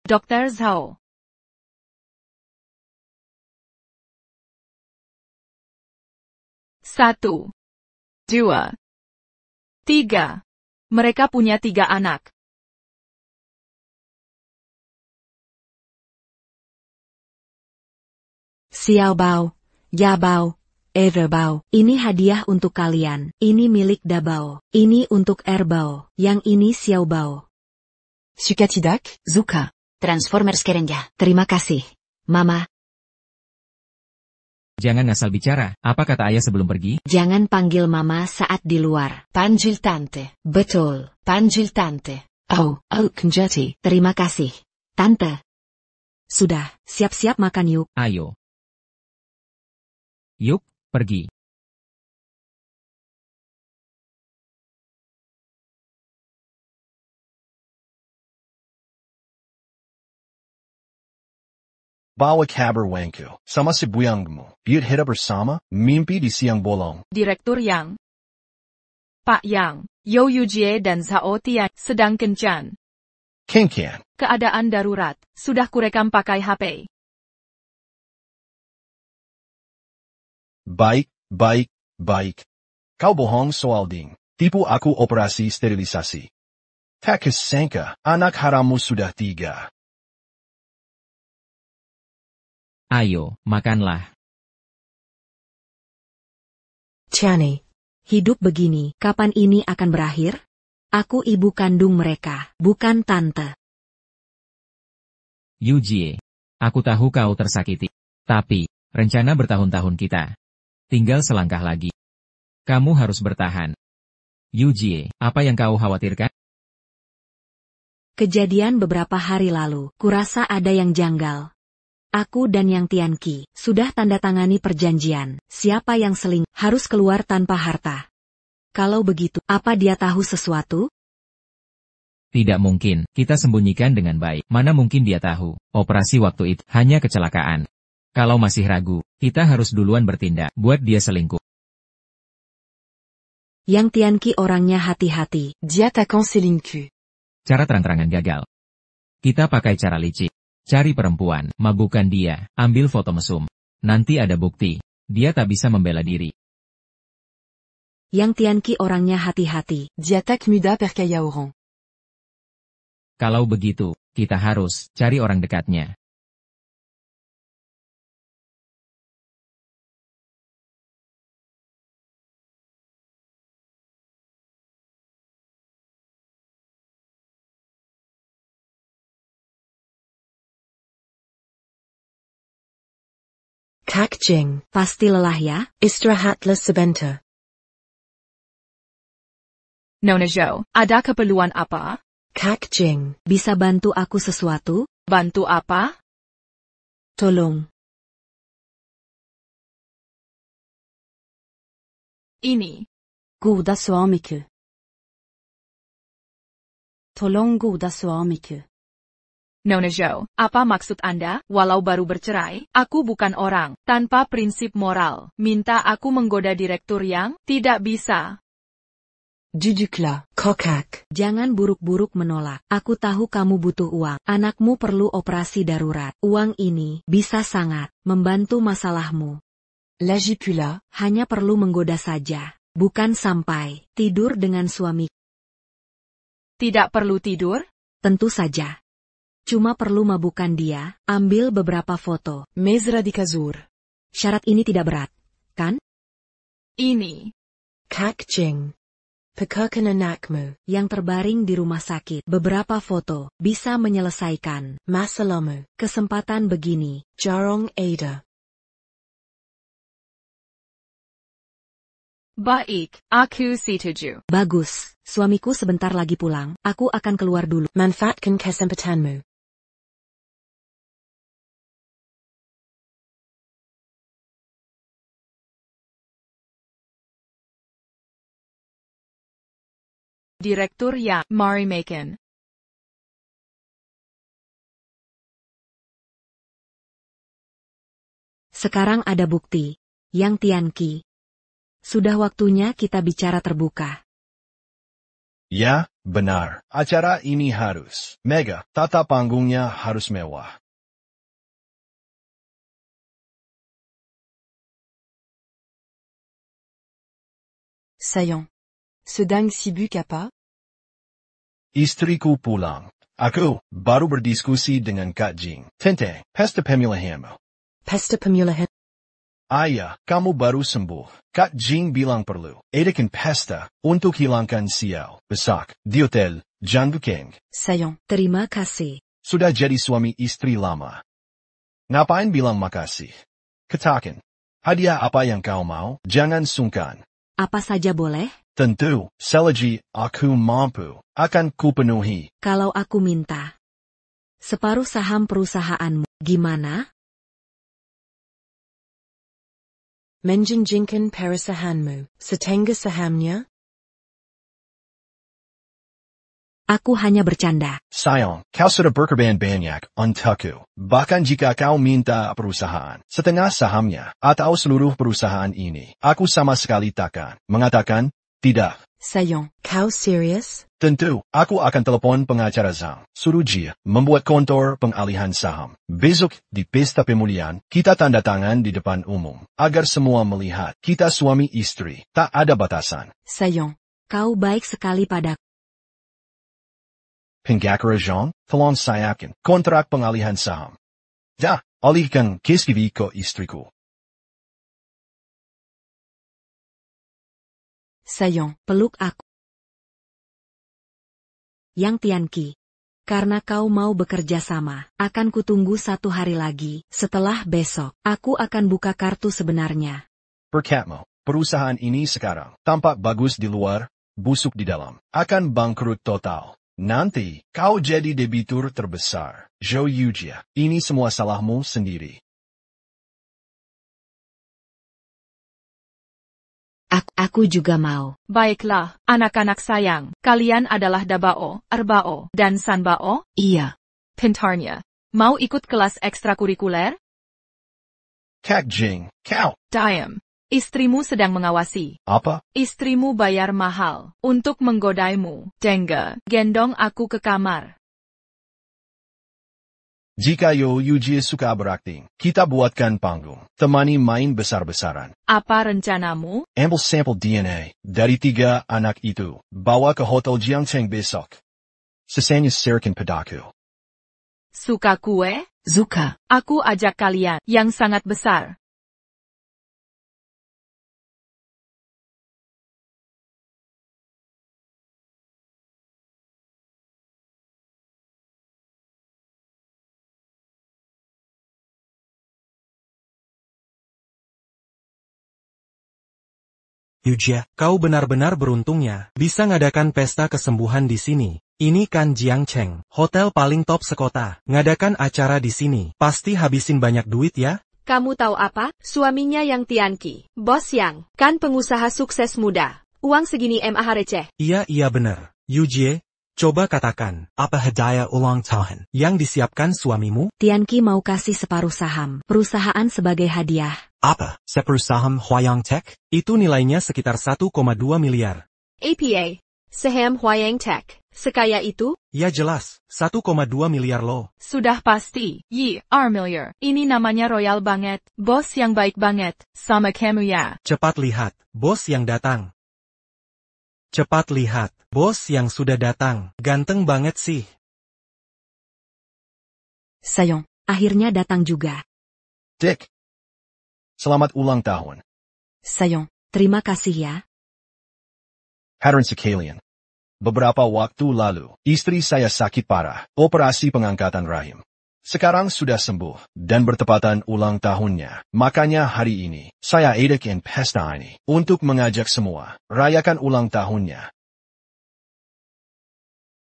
Dr. Zhao. Satu, 2, 3. Mereka punya 3 anak. Xiao Bao, Ya Bao, Eva Bao. Ini hadiah untuk kalian. Ini milik Da Bao. Ini untuk Er Bao. Yang ini Xiao Bao. Suka tidak, Zuka. Transformers kerenja. Terima kasih, Mama. Jangan ngasal bicara. Apa kata ayah sebelum pergi? Jangan panggil Mama saat di luar. Panggil Tante. Betul. Panggil Tante. Oh, Kenjati. Terima kasih, Tante. Sudah, siap-siap makan yuk. Ayo. Yuk, pergi. Bawa kabar wangku, sama si buyangmu. Biut hidup bersama, mimpi di siang bolong. Direktur Yang. Pak Yang, Yo Yujie dan Zhao Tian sedang kencan. Kencan. Keadaan darurat, sudah kurekam pakai HP. Baik, baik. Kau bohong soal Ding. Tipu aku operasi sterilisasi. Tak kesangka, anak harammu sudah 3. Ayo, makanlah. Tiani. Hidup begini, kapan ini akan berakhir? Aku ibu kandung mereka, bukan tante. Yujie, aku tahu kau tersakiti. Tapi, rencana bertahun-tahun kita. Tinggal selangkah lagi. Kamu harus bertahan. Yujie, apa yang kau khawatirkan? Kejadian beberapa hari lalu, kurasa ada yang janggal. Aku dan Yang Tianqi sudah tanda tangani perjanjian. Siapa yang seling harus keluar tanpa harta. Kalau begitu, apa dia tahu sesuatu? Tidak mungkin, kita sembunyikan dengan baik. Mana mungkin dia tahu, operasi waktu itu hanya kecelakaan. Kalau masih ragu, kita harus duluan bertindak, buat dia selingkuh. Yang Tianqi orangnya hati-hati. Dia attaquant selingkuh. Cara terang-terangan gagal. Kita pakai cara licik. Cari perempuan, mabukkan dia, ambil foto mesum. Nanti ada bukti. Dia tak bisa membela diri. Yang Tianqi orangnya hati-hati. Dia attaque Muda Percayaoran. Kalau begitu, kita harus cari orang dekatnya. Kak Jing. Pasti lelah ya? Istirahatlah sebentar. Nona Zhou, ada keperluan apa? Kak Jing. Bisa bantu aku sesuatu? Bantu apa? Tolong. Ini. Goda suamiku. Tolong goda suamiku. Nona Zhou, apa maksud Anda? Walau baru bercerai, aku bukan orang tanpa prinsip moral. Minta aku menggoda direktur yang tidak bisa. Duduklah, kokak. Jangan buruk-buruk menolak. Aku tahu kamu butuh uang. Anakmu perlu operasi darurat. Uang ini bisa sangat membantu masalahmu. Lagi pula. Hanya perlu menggoda saja. Bukan sampai tidur dengan suami. Tidak perlu tidur? Tentu saja. Cuma perlu mabukkan dia, ambil beberapa foto. Mesra di Kazur. Syarat ini tidak berat, kan? Ini. Kak Jing. Pekakan anakmu. Yang terbaring di rumah sakit. Beberapa foto bisa menyelesaikan masalahmu. Kesempatan begini. Jarang ada. Baik, aku setuju. Bagus, suamiku sebentar lagi pulang. Aku akan keluar dulu. Manfaatkan kesempatanmu. Direktur yang Mari Maken. Sekarang ada bukti. Yang Tianqi. Sudah waktunya kita bicara terbuka. Ya, benar. Acara ini harus mega. Tata panggungnya harus mewah. Sayang. Sedang sibuk apa? Istriku pulang. Aku baru berdiskusi dengan Kak Jing. Tentang pesta pemilihanmu. Pesta pemilihan. Ayah, kamu baru sembuh. Kak Jing bilang perlu adakan pesta untuk hilangkan sial. Besok, di hotel, John Bukeng. Sayang. Terima kasih. Sudah jadi suami istri lama. Ngapain bilang makasih? Katakan. Hadiah apa yang kau mau? Jangan sungkan. Apa saja boleh? Tentu, selagi aku mampu, akan kupenuhi. Kalau aku minta separuh saham perusahaanmu, gimana? Menjanjikan perusahaanmu, setengah sahamnya? Aku hanya bercanda. Sayang, kau sudah berkorban banyak untukku. Bahkan jika kau minta perusahaan, setengah sahamnya, atau seluruh perusahaan ini, aku sama sekali takkan mengatakan tidak. Sayang, kau serius? Tentu, aku akan telepon pengacara Zhang. Suruh dia membuat kontor pengalihan saham. Besok, di pesta pemulihan, kita tanda tangan di depan umum. Agar semua melihat, kita suami istri. Tak ada batasan. Sayon. Kau baik sekali padaku. Pengacara Zhang, tolong sayapkan kontrak pengalihan saham. Dah, alihkan KSKV ke istriku. Sayon. Peluk aku. Yang Tianqi. Karena kau mau bekerja sama, akan kutunggu 1 hari lagi. Setelah besok, aku akan buka kartu sebenarnya. Berkatmu, perusahaan ini sekarang tampak bagus di luar, busuk di dalam. Akan bangkrut total. Nanti, kau jadi debitur terbesar. Zhou Yujie, ini semua salahmu sendiri. Aku juga mau. Baiklah, anak-anak sayang, kalian adalah Dabao, Erbao, dan Sanbao? Iya. Pintarnya. Mau ikut kelas ekstrakurikuler? Kak Jing, kau. Diam. Istrimu sedang mengawasi. Apa? Istrimu bayar mahal untuk menggodaimu. Dengge, gendong aku ke kamar. Jika Yo Yujie suka berakting, kita buatkan panggung. Temani main besar-besaran. Apa rencanamu? Ambil sampel DNA dari 3 anak itu. Bawa ke Hotel Jiangcheng besok. Sisanya serahkan padaku. Suka kue? Suka. Aku ajak kalian yang sangat besar. Yujie, kau benar-benar beruntung ya. Bisa ngadakan pesta kesembuhan di sini. Ini kan Jiangcheng, hotel paling top sekota. Ngadakan acara di sini, pasti habisin banyak duit ya? Kamu tahu apa? Suaminya yang Tianqi, Bos Yang, kan pengusaha sukses muda. Uang segini mah receh. Iya bener. Yujie, coba katakan, apa hadiah ulang tahun yang disiapkan suamimu? Tianqi mau kasih separuh saham perusahaan sebagai hadiah. Apa? Separuh saham Huayang Tech? Itu nilainya sekitar 1,2 miliar. APA, saham Huayang Tech, sekaya itu? Ya jelas, 1,2 miliar loh. Sudah pasti, Yi, miliar. Ini namanya royal banget, bos yang baik banget, sama kamu ya. Cepat lihat, bos yang datang. Cepat lihat, bos yang sudah datang. Ganteng banget sih. Sayon. Akhirnya datang juga. Dick. Selamat ulang tahun. Sayon. Terima kasih ya. Hadirin sekalian. Beberapa waktu lalu, istri saya sakit parah, operasi pengangkatan rahim. Sekarang sudah sembuh, dan bertepatan ulang tahunnya. Makanya hari ini, saya adakan pesta ini, untuk mengajak semua, rayakan ulang tahunnya.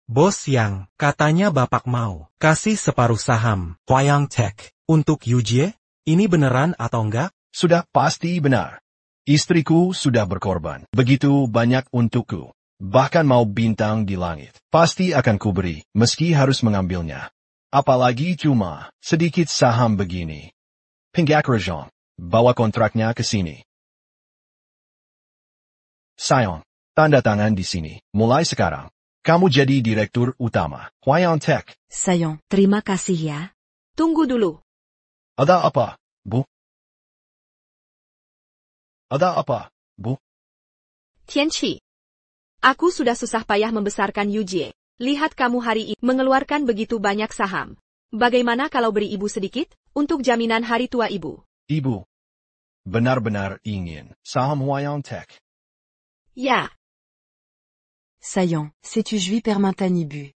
Bos Yang, katanya Bapak mau kasih separuh saham Huayang Tech untuk Yujie? Ini beneran atau enggak? Sudah pasti benar. Istriku sudah berkorban begitu banyak untukku. Bahkan mau bintang di langit. Pasti akan kuberi, meski harus mengambilnya. Apalagi cuma sedikit saham begini. Pengacara Zhang, bawa kontraknya ke sini. Sayang, tanda tangan di sini. Mulai sekarang, kamu jadi direktur utama Huayang Tech. Sayon. Terima kasih ya. Tunggu dulu. Ada apa, Bu? Ada apa, Bu? Tianqi. Aku sudah susah payah membesarkan Yujie. Lihat kamu hari ini mengeluarkan begitu banyak saham. Bagaimana kalau beri ibu sedikit, untuk jaminan hari tua ibu? Ibu, benar-benar ingin saham Huayang Tech. Ya. Sayon. Si tu jouis permantanibu.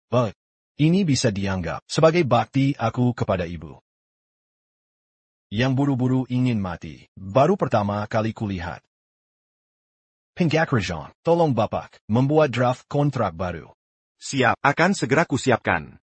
Baik, ini bisa dianggap sebagai bakti aku kepada ibu. Yang buru-buru ingin mati, baru pertama kali kulihat. Pengacara Zhang, tolong Bapak, membuat draft kontrak baru. Siap, akan segera kusiapkan.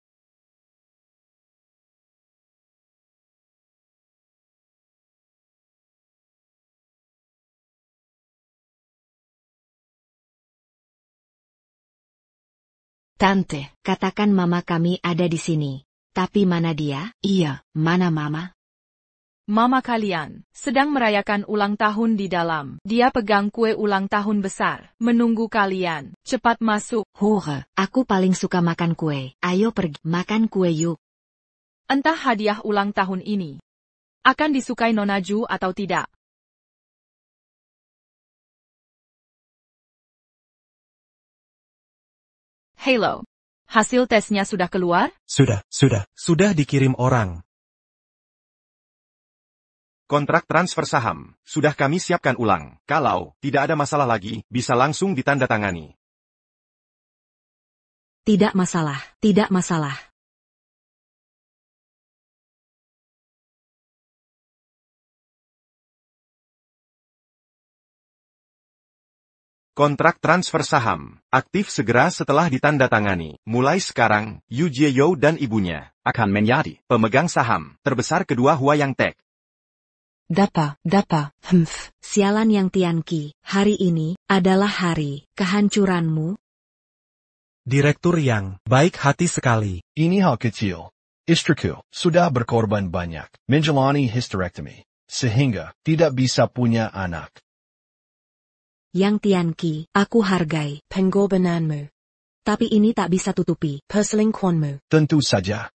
Tante, katakan mama kami ada di sini. Tapi mana dia? Iya. Mana mama? Mama kalian sedang merayakan ulang tahun di dalam. Dia pegang kue ulang tahun besar, menunggu kalian. Cepat masuk. Hore, aku paling suka makan kue. Ayo pergi, makan kue yuk. Entah hadiah ulang tahun ini akan disukai Nona Ju atau tidak. Halo. Hasil tesnya sudah keluar? Sudah dikirim orang. Kontrak transfer saham, sudah kami siapkan ulang. Kalau tidak ada masalah lagi, bisa langsung ditandatangani. Tidak masalah, tidak masalah. Kontrak transfer saham, aktif segera setelah ditandatangani. Mulai sekarang, Yu Jie-yo dan ibunya akan menjadi pemegang saham terbesar kedua Huayang Tech. Dapa, humph. Sialan yang Tianqi, hari ini adalah hari kehancuranmu. Direktur yang baik hati sekali. Ini hal kecil. Istriku sudah berkorban banyak menjalani hysterektomi, sehingga tidak bisa punya anak. Yang Tianqi, aku hargai Pengorbananmu. tapi ini tak bisa tutupi Perselingkuhanmu. Tentu saja.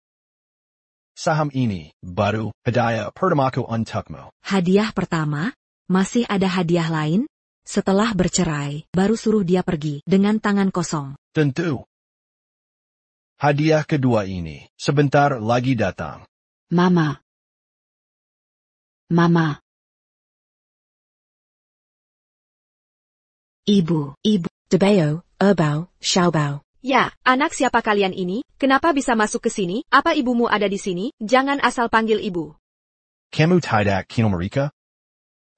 Saham ini baru hadiah pertamaku untukmu. hadiah pertama. Masih ada hadiah lain? Setelah bercerai, baru suruh dia pergi dengan tangan kosong. Tentu. Hadiah kedua ini sebentar lagi datang. Mama. Ibu. Debao, Erbao, Xiaobao. Ya, anak siapa kalian ini? Kenapa bisa masuk ke sini? Apa ibumu ada di sini? Jangan asal panggil ibu. Kamu tidak kenal mereka?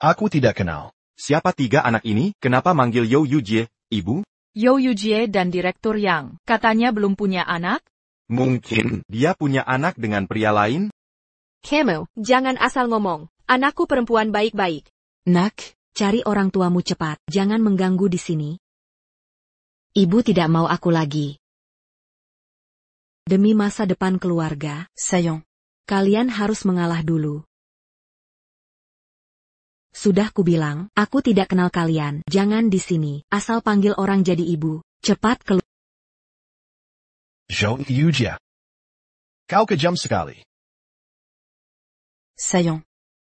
Aku tidak kenal. Siapa tiga anak ini? Kenapa manggil Yo Yu Jie, ibu? Yo Yujie dan Direktur Yang katanya belum punya anak? Mungkin dia punya anak dengan pria lain? Kamu, jangan asal ngomong. Anakku perempuan baik-baik. Nak. Cari orang tuamu cepat, jangan mengganggu di sini. Ibu tidak mau aku lagi. Demi masa depan keluarga, Sayang. kalian harus mengalah dulu. Sudah kubilang, aku tidak kenal kalian. Jangan di sini, asal panggil orang jadi ibu. Cepat keluar. Zhou Yujia. Kau kejam sekali. Sayang.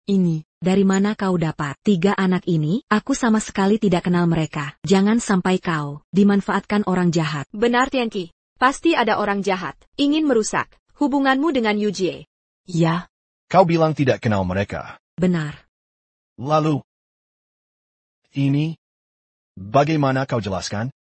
Ini. Dari mana kau dapat 3 anak ini? Aku sama sekali tidak kenal mereka. Jangan sampai kau dimanfaatkan orang jahat. Benar Tianqi. Pasti ada orang jahat. Ingin merusak hubunganmu dengan Yu Jie. Ya. Kau bilang tidak kenal mereka. Benar. Lalu, ini, bagaimana kau jelaskan?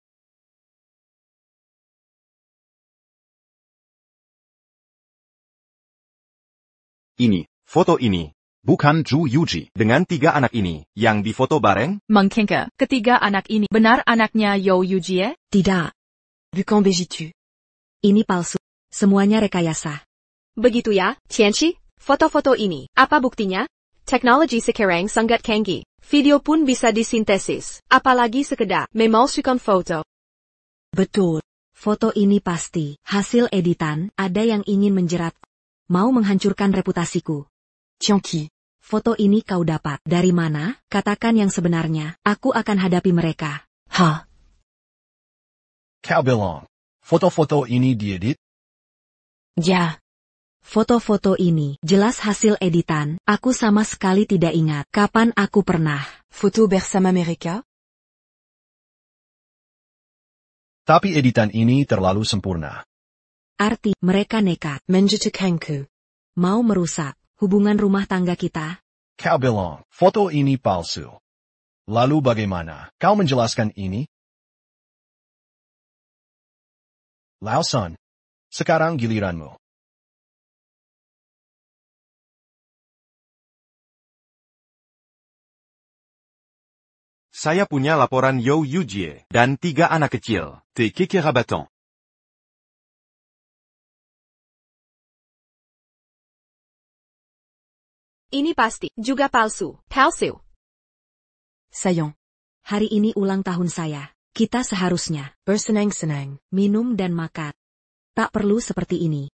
Ini, Foto ini, bukan Zhu Yuji. dengan 3 anak ini, yang difoto bareng? Mengkengke, ketiga anak ini benar anaknya Yo Yujie? Tidak. Bukan begitu. Ini palsu. Semuanya rekayasa. Begitu ya, Tianqi? Foto-foto ini, apa buktinya? Teknologi sekarang sangat canggih. Video pun bisa disintesis. Apalagi sekedar memalsukan foto. Betul. Foto ini pasti hasil editan. Ada yang ingin menjerat. Mau menghancurkan reputasiku. Tianqi. Foto ini kau dapat dari mana? Katakan yang sebenarnya. Aku akan hadapi mereka. Ha. Kau bilang, foto-foto ini diedit? Ya. Foto-foto ini jelas hasil editan. Aku sama sekali tidak ingat kapan aku pernah. Foto bersama mereka? Tapi editan ini terlalu sempurna. Arti mereka nekat. Menjatuhkanku. Mau merusak hubungan rumah tangga kita. Kau bilang, foto ini palsu. Lalu bagaimana kau menjelaskan ini? Lao Sun, sekarang giliranmu. Saya punya laporan Yo Yujie dan 3 anak kecil. Tes kekerabatans. Ini pasti juga palsu. Palsu. Sayang. Hari ini ulang tahun saya. Kita seharusnya Bersenang-senang. minum dan makan. Tak perlu seperti ini.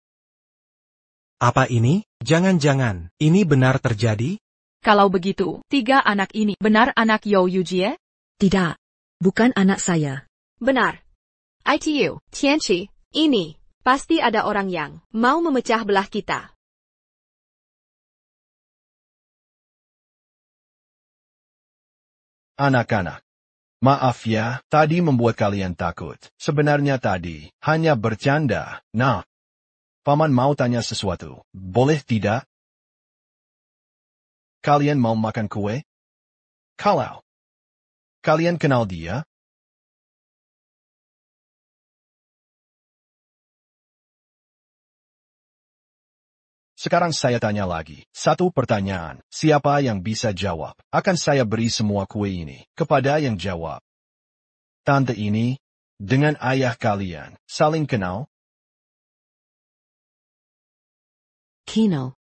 Apa ini? Jangan-jangan, ini benar terjadi? Kalau begitu, 3 anak ini benar anak You Yujie? Tidak. Bukan anak saya. Benar. ITU, Tianchi, ini, pasti ada orang yang mau memecah belah kita. Anak-anak. Maaf ya, tadi membuat kalian takut. Sebenarnya tadi, hanya bercanda. Nah, Paman mau tanya sesuatu. Boleh tidak? Kalian mau makan kue? Kalau kalian kenal dia? Sekarang saya tanya lagi. 1 pertanyaan. Siapa yang bisa jawab? Akan saya beri semua kue ini kepada yang jawab. Tante ini, dengan ayah kalian, saling kenal? Kino.